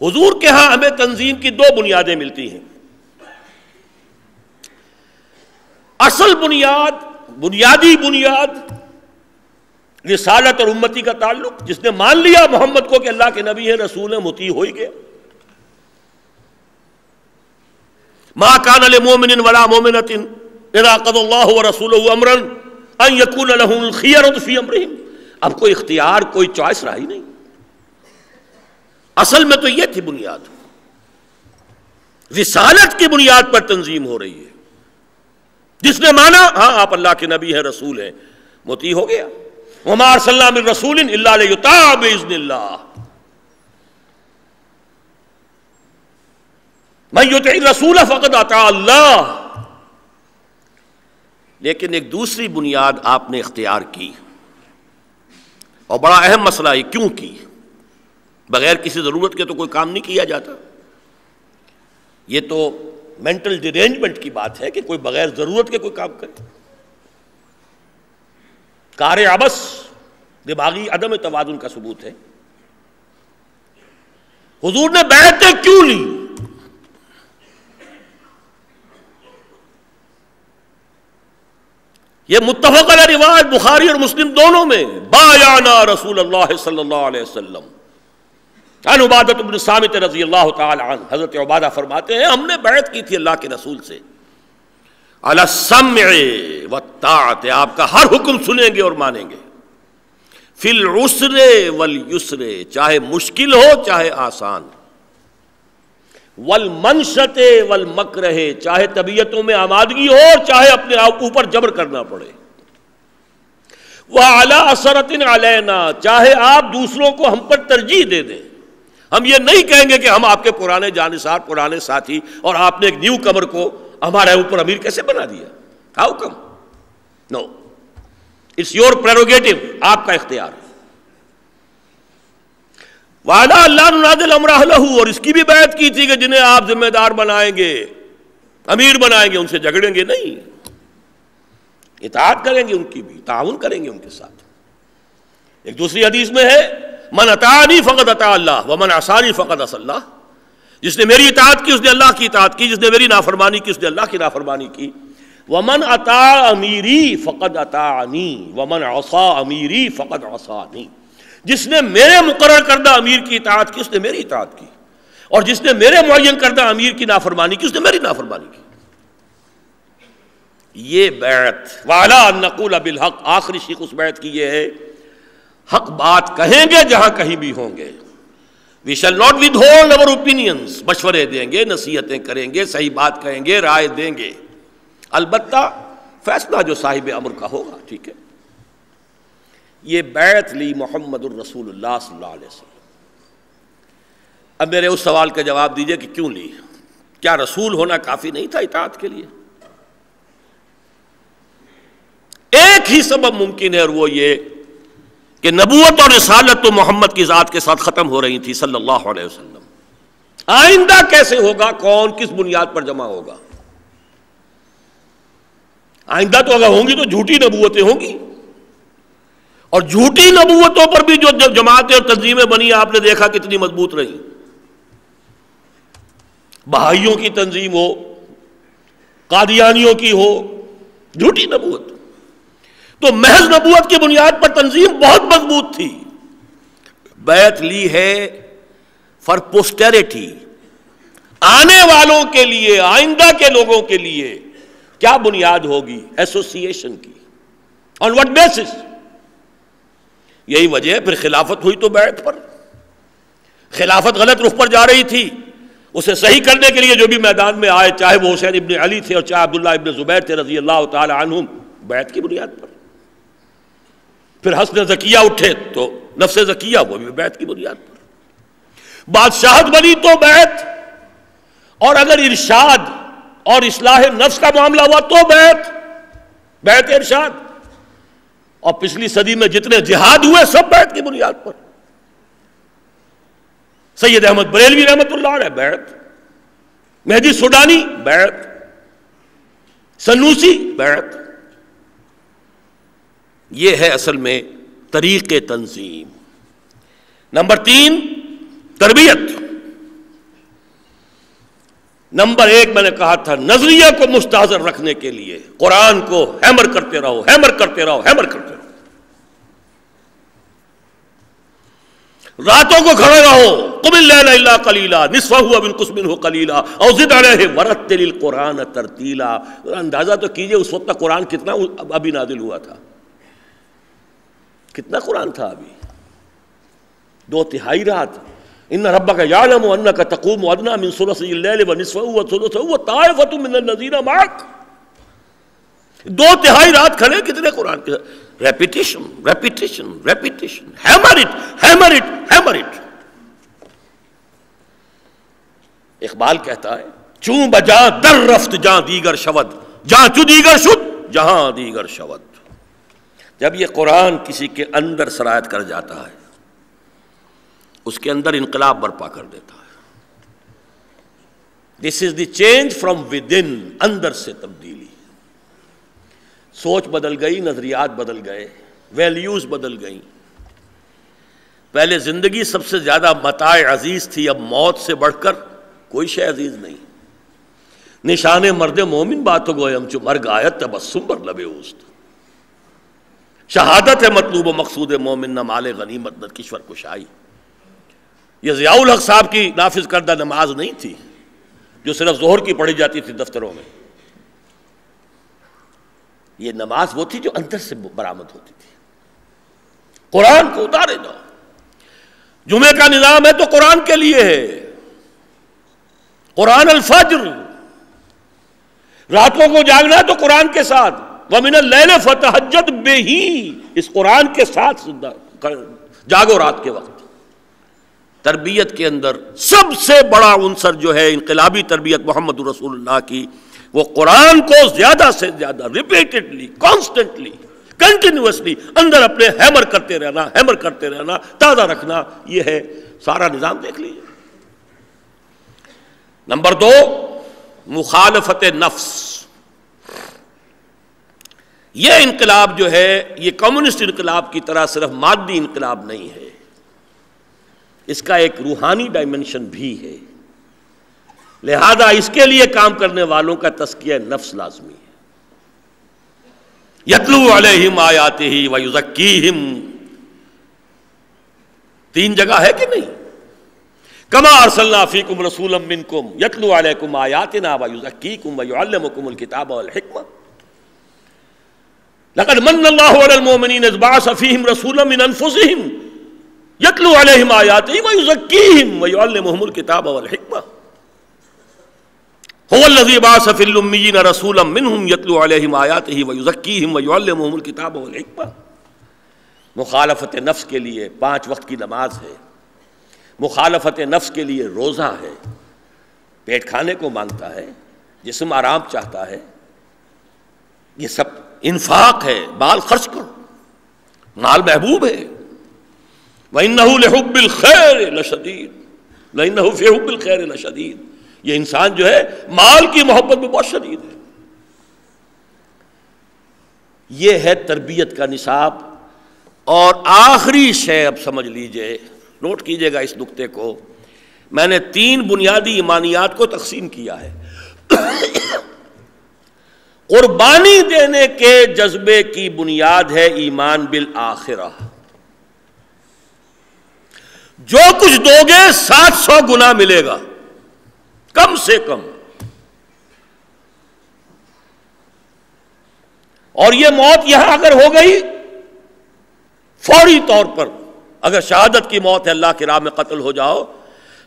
حضور کے ہاں ہمیں تنظیم کی دو بنیادیں ملتی ہیں۔ اصل بنیاد، بنیادی بنیاد رسالت اور امتی کا تعلق، جس نے مان لیا محمد کو کہ اللہ کے نبی ہیں، رسول ہیں، مطیع ہو ہی گیا۔ ما کان لمؤمن ولا مؤمنۃ اذا قضى الله ورسوله امرا ان يكون لهم الخيرة في امرهم، اب کوئی اختیار، کوئی چوائس رہا ہی نہیں۔ اصل میں تو یہ تھی بنیاد، رسالت کی بنیاد پر تنظیم ہو رہی ہے۔ جس نے مانا ہاں آپ اللہ کے نبی ہیں، رسول ہیں، مطیع ہو گیا۔ وما ارسلنا من رسول الا ليطاع باذن الله، من یطع الرسول فقد اطاع اللہ۔ لیکن ایک دوسری بنیاد آپ نے اختیار کی، اور بڑا اہم مسئلہ ہے، کیوں کی؟ بغیر کسی ضرورت کے تو کوئی کام نہیں کیا جاتا۔ یہ تو مینٹل ڈیرینجمنٹ کی بات ہے کہ کوئی بغیر ضرورت کے کوئی کام کرے، کار عبث، دماغی عدم توازن کا ثبوت ہے۔ حضور نے بیعتیں کیوں لی؟ یہ متفق علیہ روایت بخاری اور مسلم دونوں میں، بایعنا رسول اللہ صلی اللہ علیہ وسلم، عن عبادۃ بن صامت رضی اللہ تعالی عنہ، حضرت عبادہ فرماتے ہیں ہم نے بیعت کی تھی اللہ کے رسول سے، علی السمع والطاعۃ، آپ کا ہر حکم سنیں گے اور مانیں گے، فی العسر والیسر، چاہے مشکل ہو چاہے آسان، والمنشط والمکرہ، چاہے طبیعتوں میں آمادگی ہو اور چاہے اپنے آپ اوپر جبر کرنا پڑے، وعلی اثرۃ علینا، چاہے آپ دوسروں کو ہم پر ترجیح دے دیں، ہم یہ نہیں کہیں گے کہ ہم آپ کے پرانے جانثار، پرانے ساتھی، اور آپ نے ایک نیو کمر کو ہمارے اوپر امیر کیسے بنا دیا؟ How come? No, it's your prerogative, آپ کا اختیار ہے۔ وعلیٰ اللہ ننازل امرہ لہ، اور اس کی بھی بیعت کی تھی کہ جنہیں آپ ذمہ دار بنائیں گے، امیر بنائیں گے، ان سے جھگڑیں گے نہیں، اطاعت کریں گے، ان کی بھی تعاون کریں گے ان کے ساتھ۔ ایک دوسری حدیث میں ہے من اطاعنی فقد اطاع اللہ ومن عصانی فقد عصی اللہ، جس نے میری اطاعت کی اس نے اللہ کی اطاعت کی، جس نے میری نافرمانی کی اس نے اللہ کی نافرمانی کی۔ ومن اطاع امیری فقد اطاعنی ومن عصی امیری فقد عصانی، جس نے میرے مقرر کردہ امیر کی اطاعت کی اس نے میری اطاعت کی، اور جس نے میرے معین کردہ امیر کی نافرمانی کی اس نے میری نافرمانی کی۔ یہ بیعت وَعَلَىٰ أَن نَّقُولَ بِالْحَقِّ، آخری شیخ اس بیعت کی یہ ہے، حق بات کہیں گے جہاں کہیں بھی ہوں گے، we shall not withhold our opinions، مشورے دیں گے، نصیحتیں کریں گے، صحیح بات کہیں گے، رائے دیں گے، البتہ فیصلہ جو صاحب امر کا ہوگا، ٹھیک ہے۔ یہ بیعت لی محمد الرسول اللہ صلی اللہ علیہ وسلم۔ اب میرے اس سوال کا جواب دیجئے کہ کیوں لی؟ کیا رسول ہونا کافی نہیں تھا اطاعت کے لیے؟ ایک ہی سبب ممکن ہے، اور وہ یہ کہ نبوت اور رسالت تو محمد کی ذات کے ساتھ ختم ہو رہی تھی صلی اللہ علیہ وسلم۔ آئندہ کیسے ہوگا؟ کون کس بنیاد پر جمع ہوگا؟ آئندہ تو اگر ہوں گی تو جھوٹی نبوتیں ہوں گی، اور جھوٹی نبوتوں پر بھی جو جماعتیں اور تنظیمیں بنی آپ نے دیکھا کتنی مضبوط رہی۔ بہائیوں کی تنظیم ہو، قادیانیوں کی ہو، جھوٹی نبوت، تو محض نبوت کی بنیاد پر تنظیم بہت مضبوط تھی۔ بیعت لی ہے فار پوسٹیریٹی، آنے والوں کے لیے، آئندہ کے لوگوں کے لیے کیا بنیاد ہوگی؟ ایسوسیشن کی۔ On what basis? یہی وجہ ہے پھر خلافت ہوئی تو بیعت پر۔ خلافت غلط رخ پر جا رہی تھی، اسے صحیح کرنے کے لیے جو بھی میدان میں آئے، چاہے وہ حسین ابن علی تھے اور چاہے عبداللہ ابن زبیر تھے رضی اللہ تعالی عنہم، بیعت کی بنیاد پر۔ پھر حسن زکیہ اٹھے تو نفس زکیہ، وہ بھی بیعت کی بنیاد پر۔ بادشاہت بنی تو بیعت، اور اگر ارشاد اور اصلاح نفس کا معاملہ ہوا تو بیعت ارشاد۔ اور پچھلی صدی میں جتنے جہاد ہوئے سب بیعت کی بنیاد پر۔ سید احمد بریلوی رحمۃ اللہ علیہ بیعت، مہدی سوڈانی بیعت، سنوسی بیعت۔ یہ ہے اصل میں طریق تنظیم۔ نمبر 3، تربیت۔ نمبر 1 میں نے کہا تھا، نظریہ کو مستحضر رکھنے کے لیے قرآن کو ہیمر کرتے رہو، ہیمر کرتے رہو، ہیمر کرتے رہو۔ راتوں کو کھڑے رہو، قم اللیل الا قلیلا نصفہ او انقص منہ قلیلا او زد علیہ ورتل القرآن ترتیلا۔ اندازہ تو کیجئے اس وقت تک قرآن کتنا ابھی نازل ہوا تھا، کتنا قرآن تھا ابھی؟ 2/3 رات۔ ان ربک یعلم انک تقوم ادنی من ثلثی اللیل ونصفہ وثلثہ وطائفۃ من الذین معک۔ 2/3 رات کھڑے، کتنے قرآن کے؟ Repetition, repetition, repetition, hammer it, hammer it, hammer it. Iqbal کہتا ہے، چوں بجاں در رفت جہاں دیگر شود، جہاں چو دیگر شد جہاں دیگر شود۔ جب یہ قرآن کسی کے اندر سرایت کر جاتا ہے، اس کے اندر انقلاب برپا کر دیتا ہے۔ This is the change from within, اندر سے تبدیلی۔ سوچ بدل گئی، نظریات بدل گئے، ویلیوز بدل گئیں۔ پہلے زندگی سب سے زیادہ متاع عزیز تھی، اب موت سے بڑھ کر کوئی شے عزیز نہیں۔ نشان مرد مومن باتوں گویم چو مرگ آیت تبسم بر لب اوست۔ شہادت ہے مطلوب و مقصود مومن، نہ مال غنیمت نہ کشور کشائی۔ یہ ضیاء الحق صاحب کی نافذ کردہ نماز نہیں تھی جو صرف ظہر کی پڑھی جاتی تھی دفتروں میں۔ یہ نماز وہ تھی جو اندر سے برآمد ہوتی تھی۔ قرآن کو اتارے جاؤ۔ جمعے کا نظام ہے تو قرآن کے لیے ہے، قرآن الفجر، راتوں کو جاگنا تو قرآن کے ساتھ، وَمِنَ اللَّيْلِ فَتَهَجَّدْ بِهِ، اس قرآن کے ساتھ جاگو رات کے وقت۔ تربیت کے اندر سب سے بڑا عنصر جو ہے انقلابی تربیت محمد رسول اللہ کی، وہ قرآن کو زیادہ سے زیادہ ریپیٹڈلی، کانسٹنٹلی، کنٹینیوسلی اندر اپنے ہیمر کرتے رہنا، تازہ رکھنا، یہ ہے سارا نظام۔ دیکھ لیجیے۔ نمبر 2، مخالفت نفس۔ یہ انقلاب جو ہے یہ کمیونسٹ انقلاب کی طرح صرف مادی انقلاب نہیں ہے، اس کا ایک روحانی ڈائمنشن بھی ہے، لہذا اس کے لیے کام کرنے والوں کا تزکیہ نفس لازمی ہے۔ یتلو علیہم آیاتہ ویزکیہم، 3 جگہ ہے کہ نہیں؟ کما ارسلنا فیکم رسولا منکم یتلو علیکم آیاتنا ویزکیکم ویعلمکم الکتاب والحکمہ، لقد من اللہ علی المؤمنین اذ بعث فیہم رسولا من انفسہم یتلو علیہم آیاتہ ویزکیہم ویعلمہم الکتاب والحکمہ، هو الذی بعث فی الامیین رسولا منہم یتلو علیہم آیاتہ ویزکیہم ویعلمہم الکتاب والحکمہ۔ مخالفت نفس کے لیے 5 وقت کی نماز ہے، مخالفت نفس کے لیے روزہ ہے، پیٹ کھانے کو مانگتا ہے، جسم آرام چاہتا ہے، یہ سب انفاق ہے، مال خرچ کرو، مال محبوب ہے۔ وَإِنَّهُ لِحُبِّ الْخَيْرِ لَشَدِيدٌ، وَإِنَّهُ فِي حُبِّ الْخَيْرِ لَشَدِيدٌ، یہ انسان جو ہے مال کی محبت میں بہت شدید ہے۔ یہ ہے تربیت کا نصاب۔ اور آخری شے اب سمجھ لیجئے، نوٹ کیجئے گا اس نقطے کو، میں نے 3 بنیادی ایمانیات کو تقسیم کیا ہے۔ قربانی دینے کے جذبے کی بنیاد ہے ایمان بالآخرہ، جو کچھ دو گے 700 گنا ملے گا کم سے کم، اور یہ موت یہاں اگر ہو گئی فوری طور پر، اگر شہادت کی موت ہے اللہ کی راہ میں قتل ہو جاؤ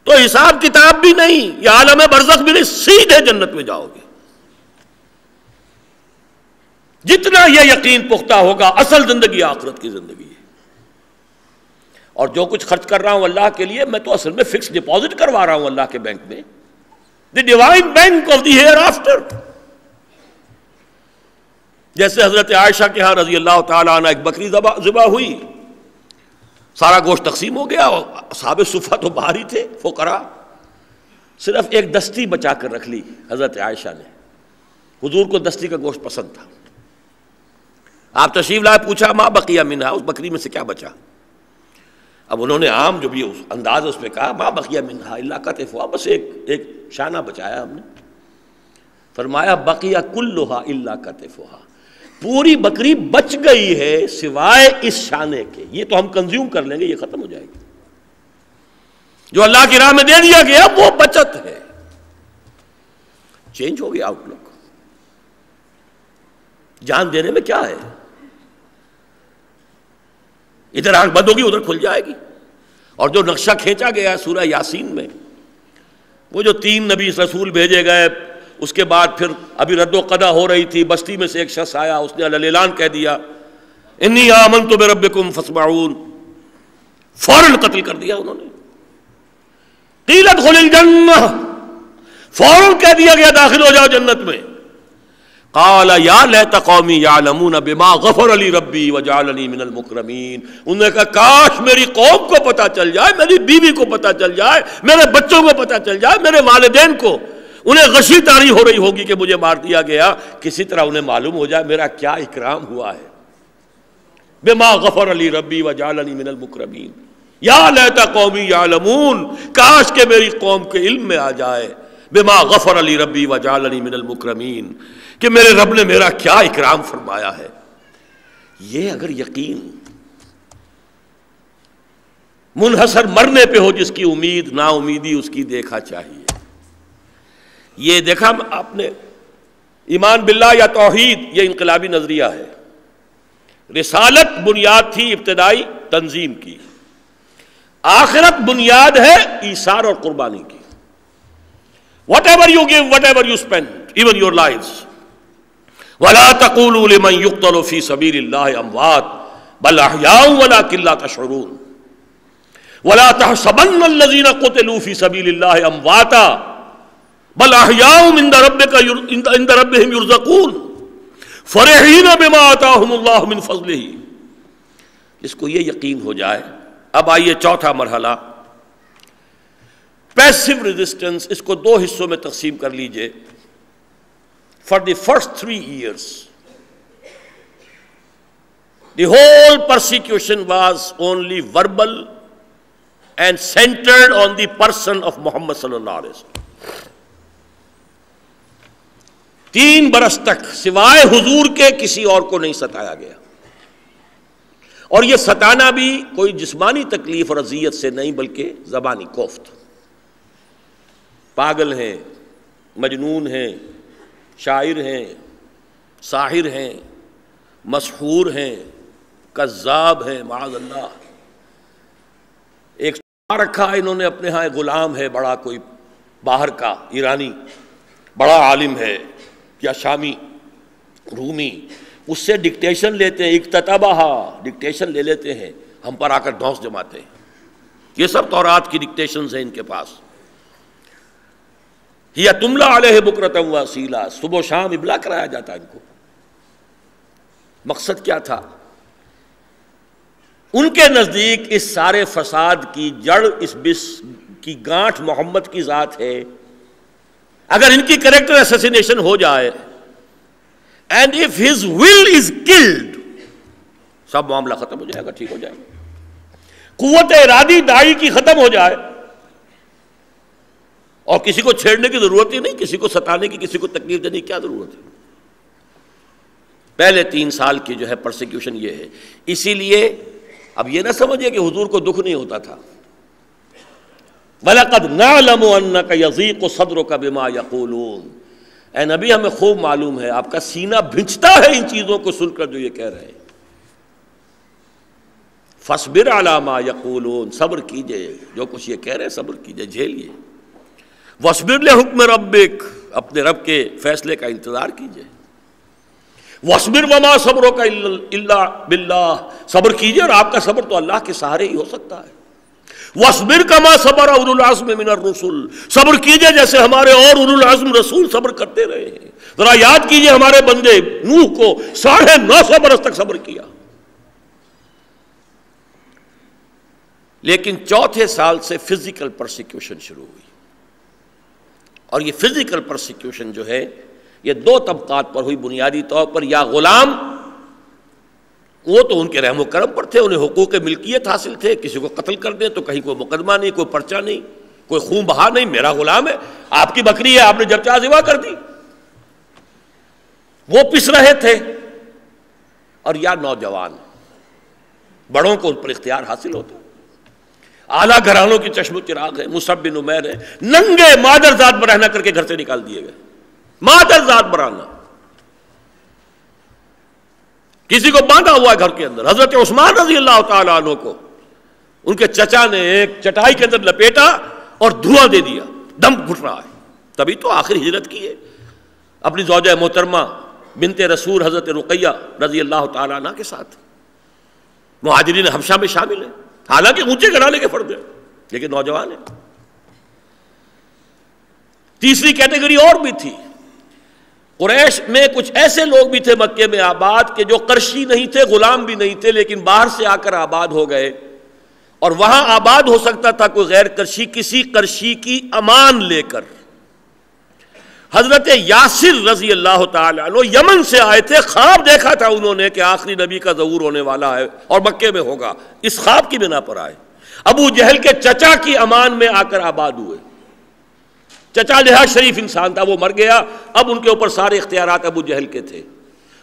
تو حساب کتاب بھی نہیں، یہ عالم برزخ بھی نہیں، سیدھے جنت میں جاؤ گے۔ جتنا یہ یقین پختہ ہوگا، اصل زندگی آخرت کی زندگی ہے۔ اور جو کچھ خرچ کر رہا ہوں اللہ کے لیے، میں تو اصل میں فکس ڈپازٹ کروا رہا ہوں اللہ کے بینک میں، the divine bank of the ہیئر آفٹر۔ جیسے حضرت عائشہ کے ہاں رضی اللہ تعالیٰ عنہ ایک بکری ذبح ہوئی، سارا گوشت تقسیم ہو گیا، اور اصحاب صفہ تو باہر ہی تھے، فقراء، صرف ایک دستی بچا کر رکھ لی حضرت عائشہ نے۔ حضور کو دستی کا گوشت پسند تھا، آپ تشریف لائے، پوچھا ما بقیہ منہا، اس بکری میں سے کیا بچا؟ اب انہوں نے عام جو بھی انداز اس میں کہا ما بقیہ منہا الا کتفھا، بس ایک شانہ بچایا ہم نے۔ فرمایا بقیہ کلھا الا کتفھا، پوری بکری بچ گئی ہے سوائے اس شانے کے، یہ تو ہم کنزیوم کر لیں گے، یہ ختم ہو جائے گی۔ جو اللہ کی راہ میں دے دیا گیا وہ بچت ہے۔ چینج ہو گیا آؤٹ لک، جان دینے میں کیا ہے، ادھر آنکھ بند ہوگی ادھر کھل جائے گی۔ اور جو نقشہ کھینچا گیا ہے سورہ یاسین میں، وہ جو 3 نبی رسول بھیجے گئے، اس کے بعد پھر ابھی رد و قضا ہو رہی تھی، بستی میں سے ایک شخص آیا، اس نے اعلان کہہ دیا انی آمنت بربکم فاسمعون، فوراً قتل کر دیا انہوں نے۔ قیل ادخل الجنہ، فوراً کہہ دیا گیا داخل ہو جاؤ جنت میں۔ قال یا لیت قومی یعلمون بما غفر لی ربی وجعلنی من المکرمین، انہوں نے کہا کاش میری قوم کو پتہ چل جائے، میری بیوی کو پتہ چل جائے، میرے بچوں کو پتہ چل جائے، میرے والدین کو، انہیں غشی طاری ہو رہی ہوگی کہ مجھے مار دیا گیا، کسی طرح انہیں معلوم ہو جائے میرا کیا اکرام ہوا ہے۔ بما غفر لی ربی وجعلنی من المکرمین، یا لیت قومی یعلمون، کاش کہ میری قوم کے علم میں آ جائے، بما غفر لی ربی وجعلنی من المکرمین، کہ میرے رب نے میرا کیا اکرام فرمایا ہے۔ یہ اگر یقین منحصر مرنے پہ ہو، جس کی امید نا امیدی اس کی دیکھا چاہیے۔ یہ دیکھا آپ نے، ایمان باللہ یا توحید یہ انقلابی نظریہ ہے۔ رسالت بنیاد تھی ابتدائی تنظیم کی، آخرت بنیاد ہے ایثار اور قربانی کی۔ whatever you give, whatever you spend, even your lives. وَلَا تَقُولُوا لِمَنْ يُقْتَلُ فِي سَبِيلِ اللَّهِ أَمْوَاتٌ بَلْ أَحْيَاءٌ وَلَكِنْ لَا تَشْعُرُونَ وَلَا تَحْسَبَنَّ الَّذِينَ قُتِلُوا فِي سَبِيلِ اللَّهِ أَمْوَاتًا بَلْ أَحْيَاءٌ عِنْدَ رَبِّهِمْ يُرْزَقُونَ فَرِحِينَ بِمَا آتَاهُمُ اللَّهُ مِنْ فَضْلِهِ. جس کو یہ یقین ہو جائے. اب آئیے چوتھا مرحلہ، پیسو ریزسٹنس. اس کو دو حصوں میں تقسیم کر لیجئے. For the first 3 years, the whole persecution was only verbal and centered on the person of Muhammad sallallahu alaihi wasallam. 3 برس تک سوائے حضور کے کسی اور کو نہیں ستایا گیا. اور یہ ستانا بھی کوئی جسمانی تکلیف اور اذیت سے نہیں بلکہ زبانی کوفت. پاگل ہیں، مجنون ہیں، شاعر ہیں، ساحر ہیں، مسحور ہیں، کذاب ہیں، معاذ اللہ. ایک رکھا انہوں نے اپنے ہاں، غلام ہے بڑا کوئی باہر کا ایرانی، بڑا عالم ہے یا شامی رومی، اس سے ڈکٹیشن لیتے ہیں. اکتتبہا، ڈکٹیشن لے لیتے ہیں، ہم پر آ کر ڈھونس جماتے ہیں. یہ سب تورات کی ڈکٹیشنز ہیں ان کے پاس. یا تملا علیہ بکرۃ واصیلا، صبح و شام ابلا کرایا جاتا ان کو. مقصد کیا تھا؟ ان کے نزدیک اس سارے فساد کی جڑ، اس بس کی گانٹھ محمد کی ذات ہے. اگر ان کی کریکٹر اسیسینیشن ہو جائے and if his will is killed, سب معاملہ ختم ہو جائے گا، ٹھیک ہو جائے گا. قوت ارادی داعی کی ختم ہو جائے اور کسی کو چھیڑنے کی ضرورت ہی نہیں، کسی کو ستانے کی، کسی کو تکلیف دینے کی کیا ضرورت ہے. پہلے 3 سال کی جو ہے پرسیکیوشن یہ ہے. اسی لیے اب یہ نہ سمجھے کہ حضور کو دکھ نہیں ہوتا تھا. وَلَقَدْ نَعْلَمُ أَنَّكَ يَضِيقُ صَدْرُكَ بِمَا يَقُولُونَ. اے نبی ہمیں خوب معلوم ہے آپ کا سینہ بھنچتا ہے ان چیزوں کو سن کر جو یہ کہہ رہے ہیں. فَاصْبِرْ عَلَى مَا يَقُولُونَ. صبر کیجئے، جو کچھ یہ کہہ رہے ہیں صبر کیجئے، جھیلیے. وَاصْبِرْ لِحُکْمِ رَبِّكَ. اپنے رب کے فیصلے کا انتظار کیجئے. وَاصْبِرْ وَمَا صَبْرُكَ إِلَّا بِاللَّهِ. صبر کیجئے اور آپ کا صبر تو اللہ کے سہارے ہی ہو سکتا ہے. وَاصْبِرْ كَمَا صَبَرَ أُولُو الْعَزْمِ مِنَ الرُّسُلِ. صبر کیجئے جیسے ہمارے اور اولو العزم رسول صبر کرتے رہے ہیں. ذرا یاد کیجئے ہمارے بندے نوح کو 950 برس تک صبر کیا. لیکن چوتھے سال سے فزیکل پرسیکیوشن شروع ہوئی. اور یہ فزیکل پرسیکیوشن جو ہے یہ 2 طبقات پر ہوئی بنیادی طور پر. یا غلام، وہ تو ان کے رحم و کرم پر تھے، انہیں حقوق ملکیت حاصل تھے، کسی کو قتل کر دیں تو کہیں کوئی مقدمہ نہیں، کوئی پرچہ نہیں، کوئی خون بہا نہیں، میرا غلام ہے، آپ کی بکری ہے، آپ نے جب چاہ ذبح کر دی. وہ پس رہے تھے. اور یا نوجوان، بڑوں کو ان پر اختیار حاصل ہوتا، اعلیٰ گھرانوں کی چشم و چراغ ہے، مصعب بن عمیر ہے، ننگے مادرزاد برہنہ کر کے گھر سے نکال دیے گئے. مادرزاد برہنہ، کسی کو باندھا ہوا ہے گھر کے اندر. حضرت عثمان رضی اللہ تعالیٰ عنہ کو ان کے چچا نے ایک چٹائی کے اندر لپیٹا اور دھواں دے دیا، دم گھٹ رہا ہے. تبھی تو آخر ہجرت کی ہے اپنی زوجہ محترمہ بنت رسول حضرت رقیہ رضی اللہ تعالیٰ عنہ کے ساتھ. مہاجرین حبشہ میں شامل ہیں، حالانکہ اونچے گھرانے کے فرد ہیں لیکن نوجوان ہیں. تیسری کیٹیگری اور بھی تھی. قریش میں کچھ ایسے لوگ بھی تھے مکے میں آباد کہ جو قرشی نہیں تھے، غلام بھی نہیں تھے، لیکن باہر سے آ کر آباد ہو گئے. اور وہاں آباد ہو سکتا تھا کوئی غیر قرشی کسی قرشی کی امان لے کر. حضرت یاسر رضی اللہ تعالی عنہ یمن سے آئے تھے، خواب دیکھا تھا انہوں نے کہ آخری نبی کا ظہور ہونے والا ہے اور مکے میں ہوگا. اس خواب کی بنا پر آئے. ابو جہل کے چچا کی امان میں آ کر آباد ہوئے. چچا لحاظ شریف انسان تھا، وہ مر گیا، اب ان کے اوپر سارے اختیارات ابو جہل کے تھے.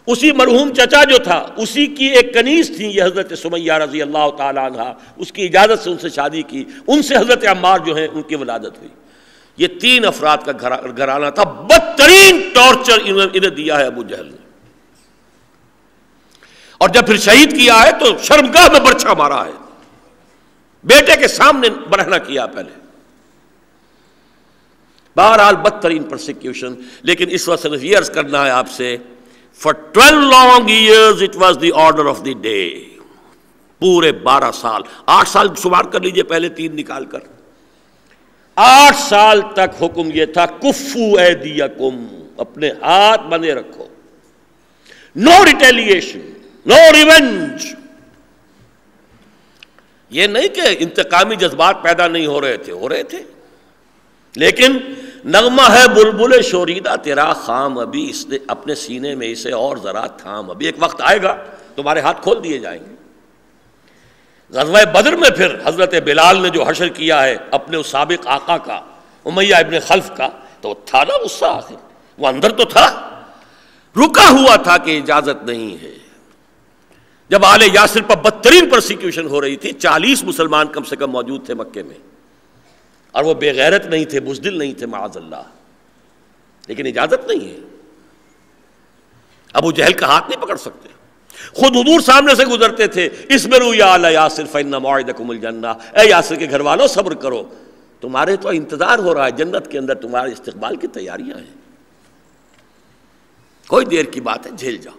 اسی مرحوم چچا جو تھا اسی کی ایک کنیز تھی یہ حضرت سمیہ رضی اللہ تعالی عنہ، اس کی اجازت سے ان سے شادی کی. ان سے حضرت عمار جو ہیں ان کی ولادت ہوئی. یہ 3 افراد کا گھرانہ تھا. بدترین ٹارچر انہیں دیا ہے ابو جہل نے. اور جب پھر شہید کیا ہے تو شرمگاہ میں برچھا مارا ہے، بیٹے کے سامنے برہنہ کیا. پہلے بہرحال بدترین پرسیکیوشن. لیکن اس وقت صرف یہ عرض کرنا ہے آپ سے, for 12 long years it was the order of the day. پورے 12 سال, 8 سال شمار کر لیجئے پہلے 3 نکال کر, 8 سال تک حکم یہ تھا کفو ایدیکم, اپنے ہاتھ بندے رکھو, نو ریٹیلیشن, نو ریونج. یہ نہیں کہ انتقامی جذبات پیدا نہیں ہو رہے تھے, لیکن نغمہ ہے بلبل شوریدہ تیرا خام, ابھی اس نے اپنے سینے میں اسے اور ذرا تھام, ابھی ایک وقت آئے گا تمہارے ہاتھ کھول دیے جائیں گے. غزوہ بدر میں پھر حضرت بلال نے جو حشر کیا ہے اپنے اس سابق آقا کا, امیہ ابن خلف کا, تو تھا نا غصہ, آخر وہ اندر تو تھا, رکا ہوا تھا کہ اجازت نہیں ہے. جب آل یاسر پر بدترین پرسیکیوشن ہو رہی تھی, 40 مسلمان کم سے کم موجود تھے مکے میں, اور وہ بے غیرت نہیں تھے, بزدل نہیں تھے معاذ اللہ, لیکن اجازت نہیں ہے. ابو جہل کا ہاتھ نہیں پکڑ سکتے. خود حضور سامنے سے گزرتے تھے, اصبروا یا آل یاسر فإن موعدکم الجنہ, اے یاسر کے گھر والوں صبر کرو, تمہارے تو انتظار ہو رہا ہے, جنت کے اندر تمہارے استقبال کی تیاریاں ہیں, کوئی دیر کی بات ہے, جھیل جاؤ.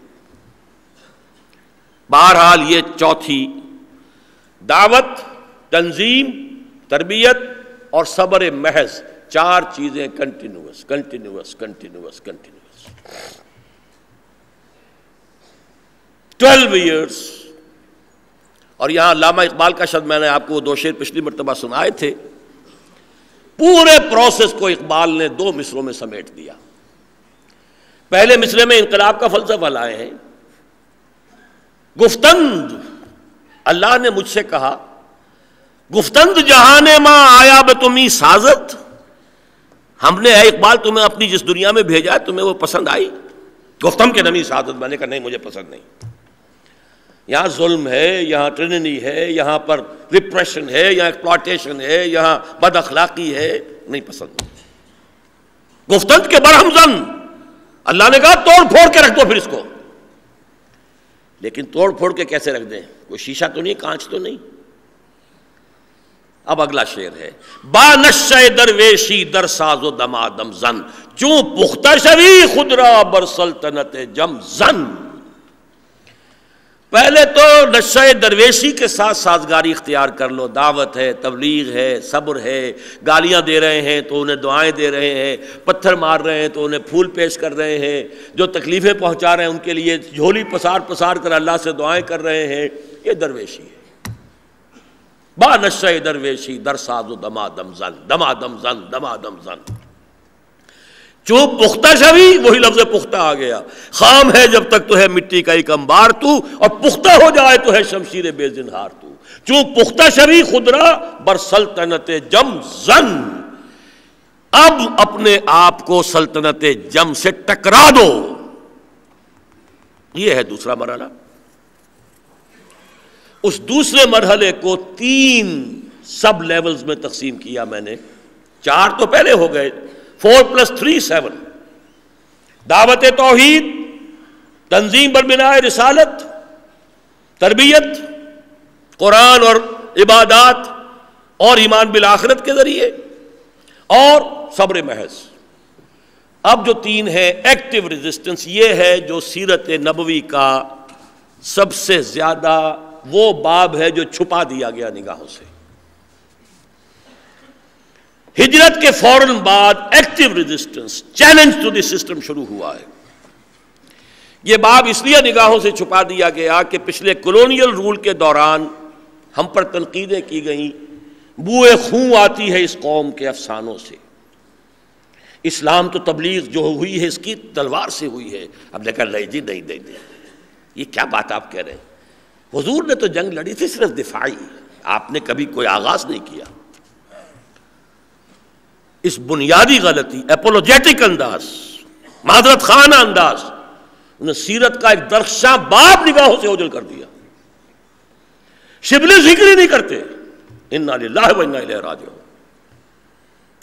بہرحال یہ چوتھی دعوت, تنظیم, تربیت اور صبر محض, 4 چیزیں continuous continuous continuous continuous 12 years. اور یہاں علامہ اقبال کا شبد میں نے آپ کو وہ 2 شعر پچھلی مرتبہ سنائے تھے, پورے پروسیس کو اقبال نے 2 مصروں میں سمیٹ دیا. پہلے مصرے میں انقلاب کا فلسفہ لائے ہیں, گفتند اللہ نے مجھ سے کہا, گفتند جہان ماں آیا بتمی سازت, ہم نے اے اقبال تمہیں اپنی جس دنیا میں بھیجا ہے تمہیں وہ پسند آئی؟ گفتم کے نمی سازت, میں نے کہا نہیں مجھے پسند نہیں. یہاں ظلم ہے, یہاں ٹرننی ہے, یہاں پر ریپریشن ہے, یہاں ایکسپلائٹیشن ہے, یہاں بد اخلاقی ہے, نہیں پسند. گفتند کے برہم زن, اللہ نے کہا توڑ پھوڑ کے رکھ دو پھر اس کو. لیکن توڑ پھوڑ کے کیسے رکھ دیں, کوئی شیشہ تو نہیں, کانچ تو نہیں. اب اگلا شعر ہے, با نشہ درویشی در ساز و دمادم زن, چوں پختہ شوی خود را بر سلطنت جم زن. پہلے تو نشہ درویشی کے ساتھ سازگاری اختیار کر لو, دعوت ہے, تبلیغ ہے, صبر ہے, گالیاں دے رہے ہیں تو انہیں دعائیں دے رہے ہیں, پتھر مار رہے ہیں تو انہیں پھول پیش کر رہے ہیں, جو تکلیفیں پہنچا رہے ہیں ان کے لیے جھولی پسار پسار کر اللہ سے دعائیں کر رہے ہیں, یہ درویشی ہے. با نشہ درویشی در ساز و دمادم زن, دمادم زن, دمادم زن. جو پختہ شوی, وہی لفظ پختہ آ گیا, خام ہے جب تک تو ہے مٹی کا ایک انبار تو, اور پختہ ہو جائے تو ہے شمشیر بے زنہار تو. چوں پختہ شوی خدرا بر سلطنت جم زن, اب اپنے آپ کو سلطنت جم سے ٹکرا دو. یہ ہے دوسرا مرحلہ. اس دوسرے مرحلے کو 3 سب لیولز میں تقسیم کیا میں نے, 4 تو پہلے ہو گئے, 4 + 3 7. دعوت توحید, تنظیم بر بناء رسالت, تربیت, قرآن اور عبادات اور ایمان بالآخرت کے ذریعے, اور صبر محض. اب جو 3 ہے, ایکٹیو ریزسٹنس, یہ ہے جو سیرت نبوی کا سب سے زیادہ وہ باب ہے جو چھپا دیا گیا نگاہوں سے. ہجرت کے فوراً بعد active resistance, challenge to the system شروع ہوا ہے. یہ باب اس لیے نگاہوں سے چھپا دیا گیا کہ پچھلے کولونیل رول کے دوران ہم پر تنقیدیں کی گئیں, بوئے خون آتی ہے اس قوم کے افسانوں سے. اسلام تو تبلیغ جو ہوئی ہے اس کی تلوار سے ہوئی ہے. اب نے کہا نہیں جی نہیں, یہ کیا بات آپ کہہ رہے ہیں, حضور نے تو جنگ لڑی تھی صرف دفاعی, آپ نے کبھی کوئی آغاز نہیں کیا. اس بنیادی غلطی, اپولوجیٹک انداز, معذرت خانہ انداز, انہیں سیرت کا ایک درخشاں باب نگاہوں سے اوجھل کر دیا. شبل ذکر ہی نہیں کرتے, انا للہ و انا الیہ راجعون.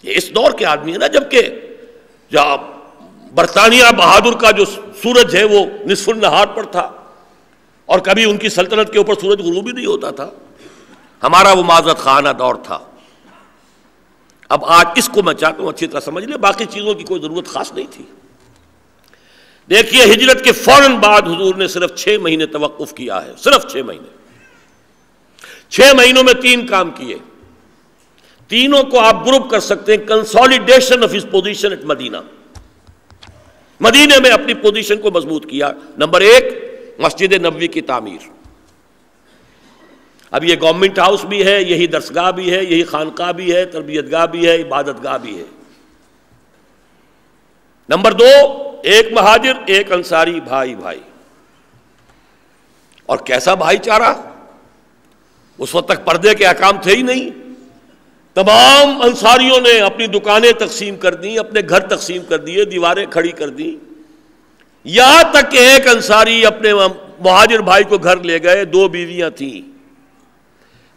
یہ اس دور کے آدمی ہے نا, جبکہ جب برطانیہ بہادر کا جو سورج ہے وہ نصف النہار پر تھا, اور کبھی ان کی سلطنت کے اوپر سورج غروب ہی نہیں ہوتا تھا. ہمارا وہ معذرت خانہ دور تھا. اب آج اس کو میں چاہتا ہوں اچھی طرح سمجھ لیں، باقی چیزوں کی کوئی ضرورت خاص نہیں تھی۔ دیکھیے ہجرت کے فوراً بعد حضور نے صرف 6 مہینے توقف کیا ہے، صرف 6 مہینے۔ 6 مہینوں میں 3 کام کیے، تینوں کو آپ گروپ کر سکتے ہیں، consolidation of his position at Medina, مدینے میں اپنی پوزیشن کو مضبوط کیا۔ نمبر 1 مسجد نبوی کی تعمیر، اب یہ گورنمنٹ ہاؤس بھی ہے، یہی درسگاہ بھی ہے، یہی خانقاہ بھی ہے، تربیت گاہ بھی ہے، عبادت گاہ بھی ہے۔ نمبر 2 ایک مہاجر ایک انصاری، بھائی بھائی، اور کیسا بھائی چارہ، اس وقت تک پردے کے احکام تھے ہی نہیں، تمام انصاریوں نے اپنی دکانیں تقسیم کر دیں، اپنے گھر تقسیم کر دیے، دیواریں کھڑی کر دیں، یہاں تک کہ ایک انصاری اپنے مہاجر بھائی کو گھر لے گئے، 2 بیویاں تھیں،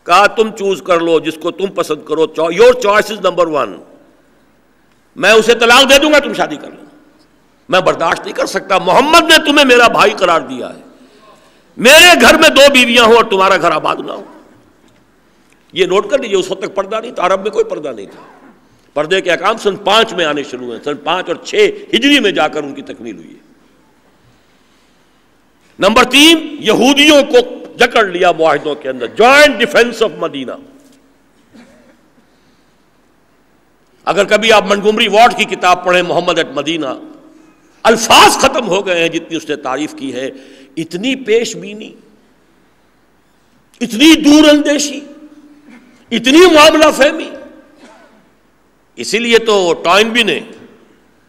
کہا تم چوز کر لو جس کو تم پسند کرو، یور چوائس از نمبر 1، میں اسے طلاق دے دوں گا، تم شادی کر لو، میں برداشت نہیں کر سکتا، محمد نے تمہیں میرا بھائی قرار دیا ہے، میرے گھر میں 2 بیویاں ہوں اور تمہارا گھر آباد نہ ہو۔ یہ نوٹ کر لیجیے، اس وقت تک پردہ نہیں تھا، عرب میں کوئی پردہ نہیں تھا، پردے کے احکام سن 5 میں آنے شروع ہوئے، سن 5 اور 6 ہجری میں جا کر ان کی تکمیل ہوئی ہے۔ نمبر 3 یہودیوں کو جکڑ لیا معاہدوں کے اندر، جوائنٹ ڈیفنس آف مدینہ۔ اگر کبھی آپ منٹگومری وارڈ کی کتاب پڑھیں محمد ایٹ مدینہ، الفاظ ختم ہو گئے ہیں جتنی اس نے تعریف کی ہے، اتنی پیش بینی، اتنی دور اندیشی، اتنی معاملہ فہمی۔ اسی لیے تو ٹائنبی نے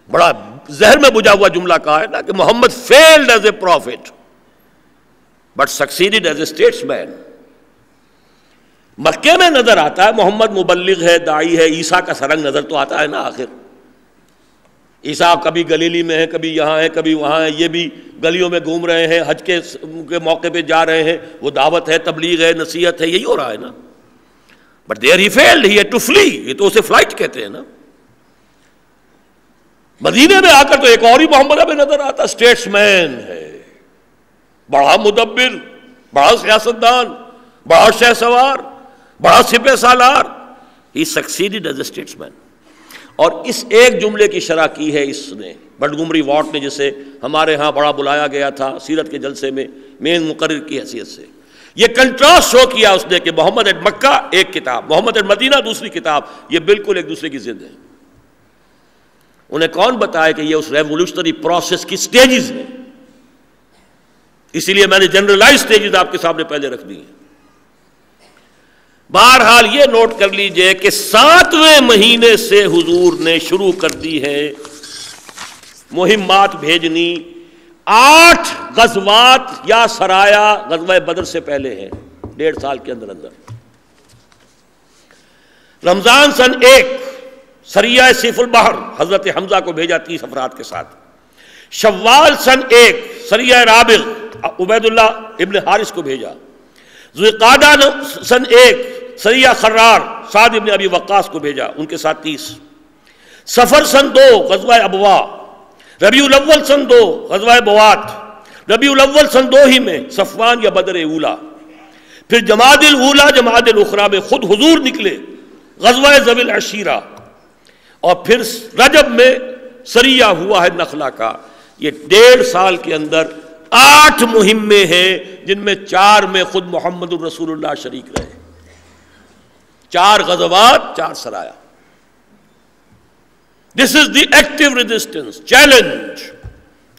بڑا ذہن میں بجھا ہوا جملہ کہا ہے نا کہ Muhammad fled as a prophet but succeeded as a statesman. مکے میں نظر آتا ہے محمد مبلغ ہے، داعی ہے، عیسیٰ کا سرنگ نظر تو آتا ہے نا، آخر عیسیٰ کبھی گلیلی میں ہے، کبھی یہاں ہے، کبھی وہاں ہے، یہ بھی گلیوں میں گھوم رہے ہیں، حج کے موقع پہ جا رہے ہیں، وہ دعوت ہے، تبلیغ ہے، نصیحت ہے، یہی ہو رہا ہے نا۔ But there he fled, he had to flee, یہ تو اسے فلائٹ کہتے ہیں نا۔ مدینے میں آ کر تو ایک اور ہی محمد ہمیں نظر آتا، اسٹیٹس مین ہے، بڑا مدبر، بڑا سیاستدان، بڑا شہ سوار، بڑا سپہ سالار، ہی سکسیڈڈ ایز اے اسٹیٹس مین۔ اور اس ایک جملے کی شرح کی ہے اس نے منٹگومری وارڈ نے، جسے ہمارے ہاں بڑا بلایا گیا تھا سیرت کے جلسے میں مین مقرر کی حیثیت سے۔ یہ کنٹراسٹ شو کیا اس نے کہ محمد ایٹ مکہ ایک کتاب، محمد ایٹ مدینہ دوسری کتاب، یہ بالکل ایک دوسرے کی ضد ہے۔ انہیں کون بتایا کہ یہ اس ریولوشنری پروسیس کی سٹیجز ہیں، اسی لیے میں نے جنرلائز سٹیجز آپ کے سامنے پہلے رکھ دی ہیں۔ بہرحال یہ نوٹ کر لیجئے کہ 7ویں مہینے سے حضور نے شروع کر دی ہے مہمات بھیجنی۔ 8 غزوات یا سرایا غزوہ بدر سے پہلے ہیں، 1.5 سال کے اندر اندر۔ رمضان سن 1 سریہ سیف البحر حضرت حمزہ کو بھیجا 30 افراد کے ساتھ۔ شوال سن 1 سریہ رابغ عبید اللہ ابن حارث کو بھیجا۔ ذوالقعدہ سن 1 سریہ خرار سعد ابن ابی وقاص کو بھیجا، ان کے ساتھ 30۔ صفر سن 2 غزوہ ابوا۔ ربیع الاول سن 2 غزوہ بوات۔ ربیع الاول سن 2 ہی میں صفوان یا بدر اولا۔ پھر جمادی الاولا جمادی الاخری میں خود حضور نکلے غزوہ ذوی العشیرہ، اور پھر رجب میں سریہ ہوا ہے نخلا کا۔ یہ 1.5 سال کے اندر 8 مہمیں ہیں، جن میں 4 میں خود محمد الرسول اللہ شریک رہے۔ 4 غزوات، 4 سرایا۔ دس is the active resistance, challenge,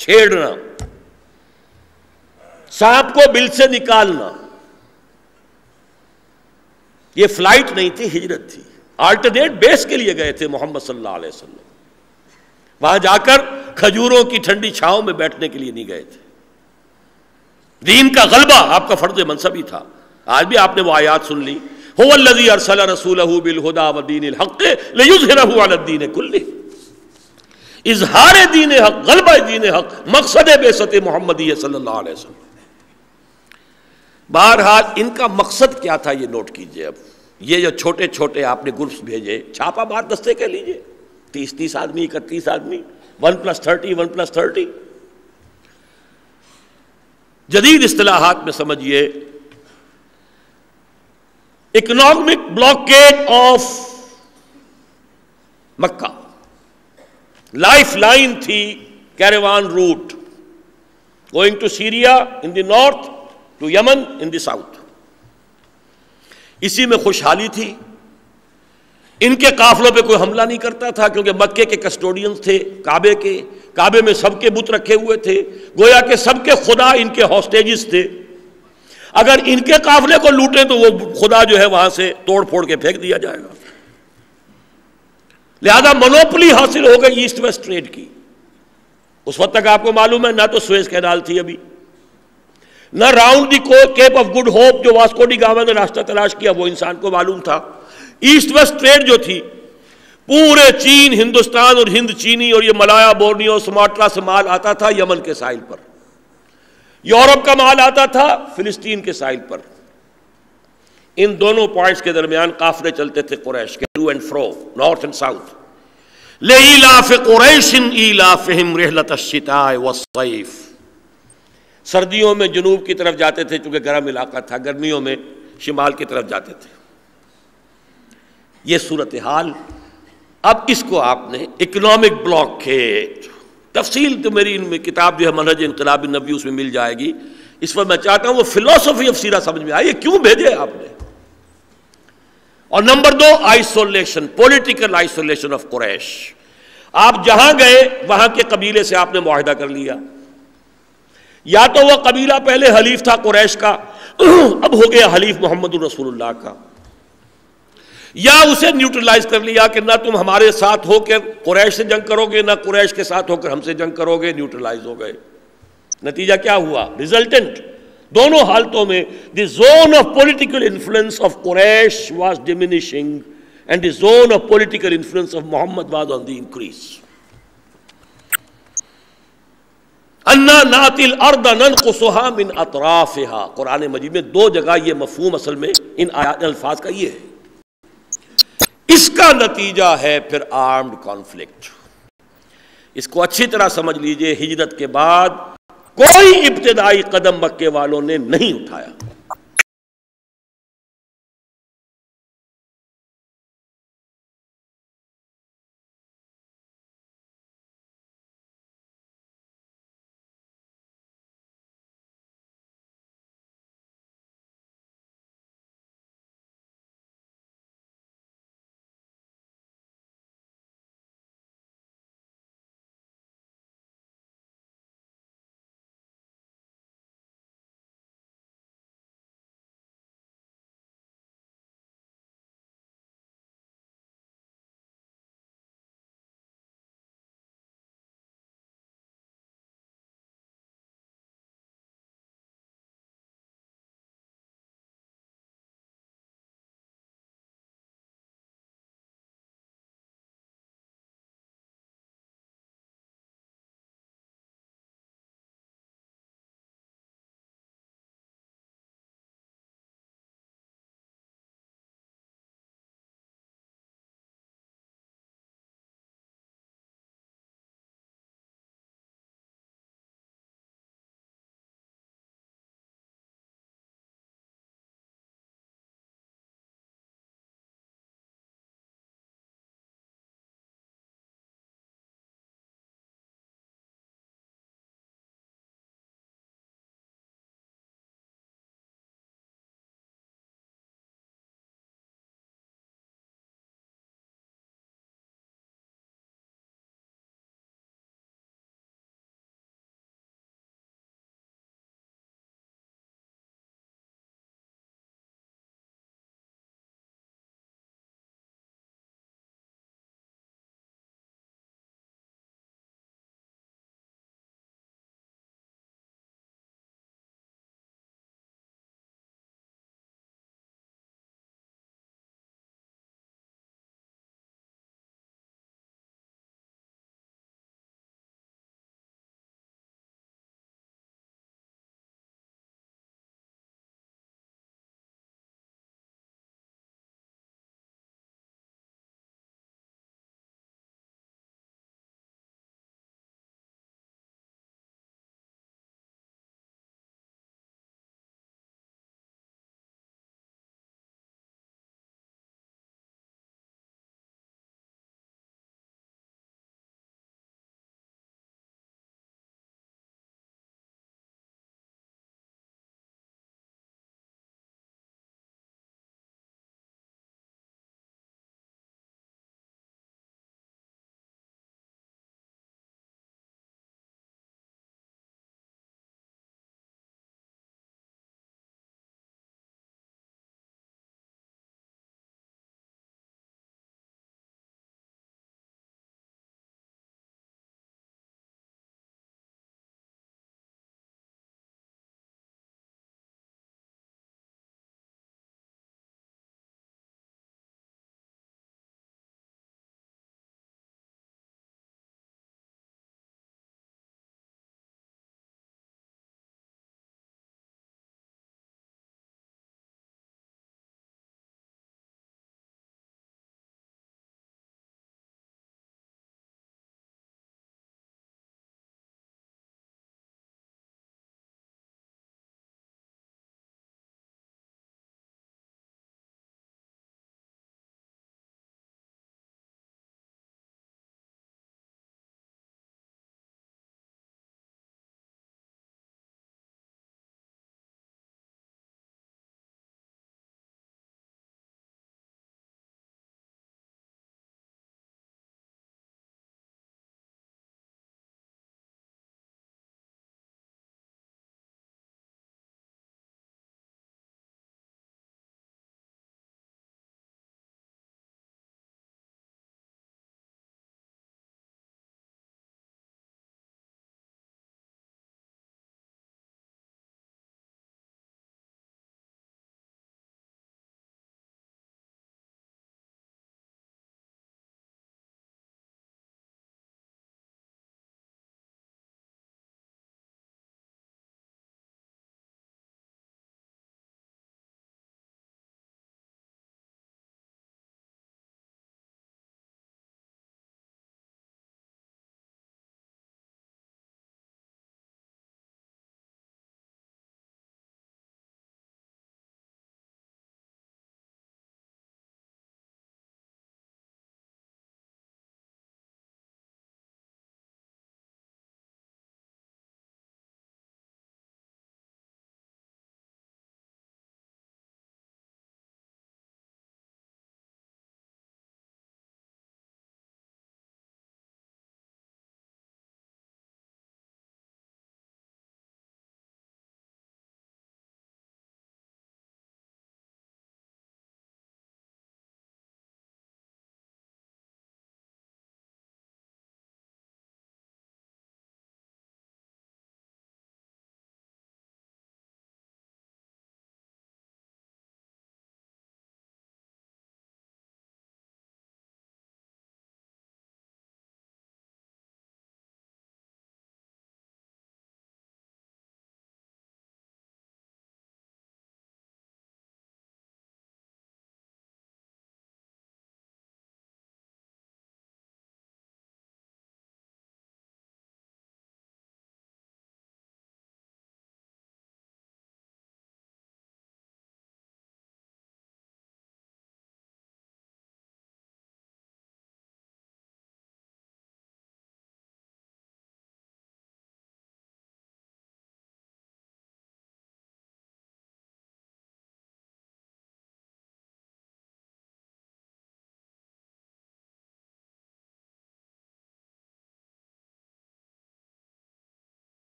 چھیڑنا، سانپ کو بل سے نکالنا۔ یہ فلائٹ نہیں تھی، ہجرت تھی۔ آلٹرنیٹ بیس کے لیے گئے تھے محمد صلی اللہ علیہ وسلم، وہاں جا کر کھجوروں کی ٹھنڈی چھاؤں میں بیٹھنے کے لیے نہیں گئے تھے۔ دین کا غلبہ آپ کا فرض منصبی تھا۔ آج بھی آپ نے وہ آیات سن لی، هو الذی ارسل رسولہ بالہدی ودین الحق لیظہرہ علی الدین کلہ۔ اظہار دین حق، غلبہ دین حق، مقصد بعثت محمدیہ صلی اللہ علیہ وسلم۔ بہرحال ان کا مقصد کیا تھا یہ نوٹ کیجئے۔ اب یہ جو چھوٹے چھوٹے آپ نے گروپس بھیجے، چھاپا مار دستے کہہ لیجئے، 30 آدمی، 31 آدمی، 1+30 1+30۔ جدید اصطلاحات میں سمجھیے economic blockage of Mecca life line تھی، caravan route going to Syria in the north, to Yemen in the south. اسی میں خوشحالی تھی. ان کے قافلوں پہ کوئی حملہ نہیں کرتا تھا کیونکہ مکے کے کسٹوڈینز تھے کعبے کے، کعبے میں سب کے بت رکھے ہوئے تھے، گویا کہ سب کے خدا ان کے ہاسٹیجز تھے. اگر ان کے قافلے کو لوٹیں تو وہ خدا جو ہے وہاں سے توڑ پھوڑ کے پھینک دیا جائے گا. لہذا منوپلی حاصل ہو گئی ایسٹ ویسٹ ٹریڈ کی. اس وقت تک آپ کو معلوم ہے نہ تو سویز کینال تھی ابھی، نہ round the Cape of Good Hope جو واسکو ڈی گاما نے راستہ تلاش کیا وہ انسان کو معلوم تھا. ایسٹ ویسٹ ٹریڈ جو تھی پورے چین، ہندوستان اور ہند چینی اور یہ ملایا بورنیو سماٹرا سے مال آتا تھا یمن کے ساحل پر، یورپ کا مال آتا تھا فلسطین کے ساحل پر. ان دونوں پوائنٹس کے درمیان قافلے چلتے تھے قریش کے، to and fro, north and south. لِإِيلَافِ قُرَيْشٍ إِيلَافِهِمْ رِحْلَةَ الشِّتَاءِ وَالصَّيْفِ. سردیوں میں جنوب کی طرف جاتے تھے چونکہ گرم علاقہ تھا، گرمیوں میں شمال کی طرف جاتے تھے. یہ صورتحال. اب اس کو آپ نے اکنامک بلاک کے تفصیل تو میری ان میں کتاب جو ہے منہج انقلاب النبی اس میں مل جائے گی. اس پر میں چاہتا ہوں وہ فلسفی آف سیرہ سمجھ میں آئی، یہ کیوں بھیجے آپ نے. اور number 2 isolation, political isolation of Quraysh. آپ جہاں گئے وہاں کے قبیلے سے آپ نے معاہدہ کر لیا، یا تو وہ قبیلہ پہلے حلیف تھا قریش کا اب ہو گیا حلیف محمد الرسول اللہ کا، یا اسے نیوٹرلائز کر لیا کہ نہ تم ہمارے ساتھ ہو کے قریش سے جنگ کرو گے نہ قریش کے ساتھ ہو کر ہم سے جنگ کرو گے. نیوٹرلائز ہو گئے. نتیجہ کیا ہوا؟ ریزلٹنٹ دونوں حالتوں میں the zone of political influence of Quraysh was diminishing and the zone of political influence of Muhammad was on the increase. انا ناتی الارض ننقصها من اطرافها. قرآن مجید میں 2 جگہ یہ مفہوم اصل میں ان آیات الفاظ کا یہ ہے. اس کا نتیجہ ہے پھر آرمڈ کانفلکٹ. اس کو اچھی طرح سمجھ لیجئے، ہجرت کے بعد کوئی ابتدائی قدم مکے والوں نے نہیں اٹھایا.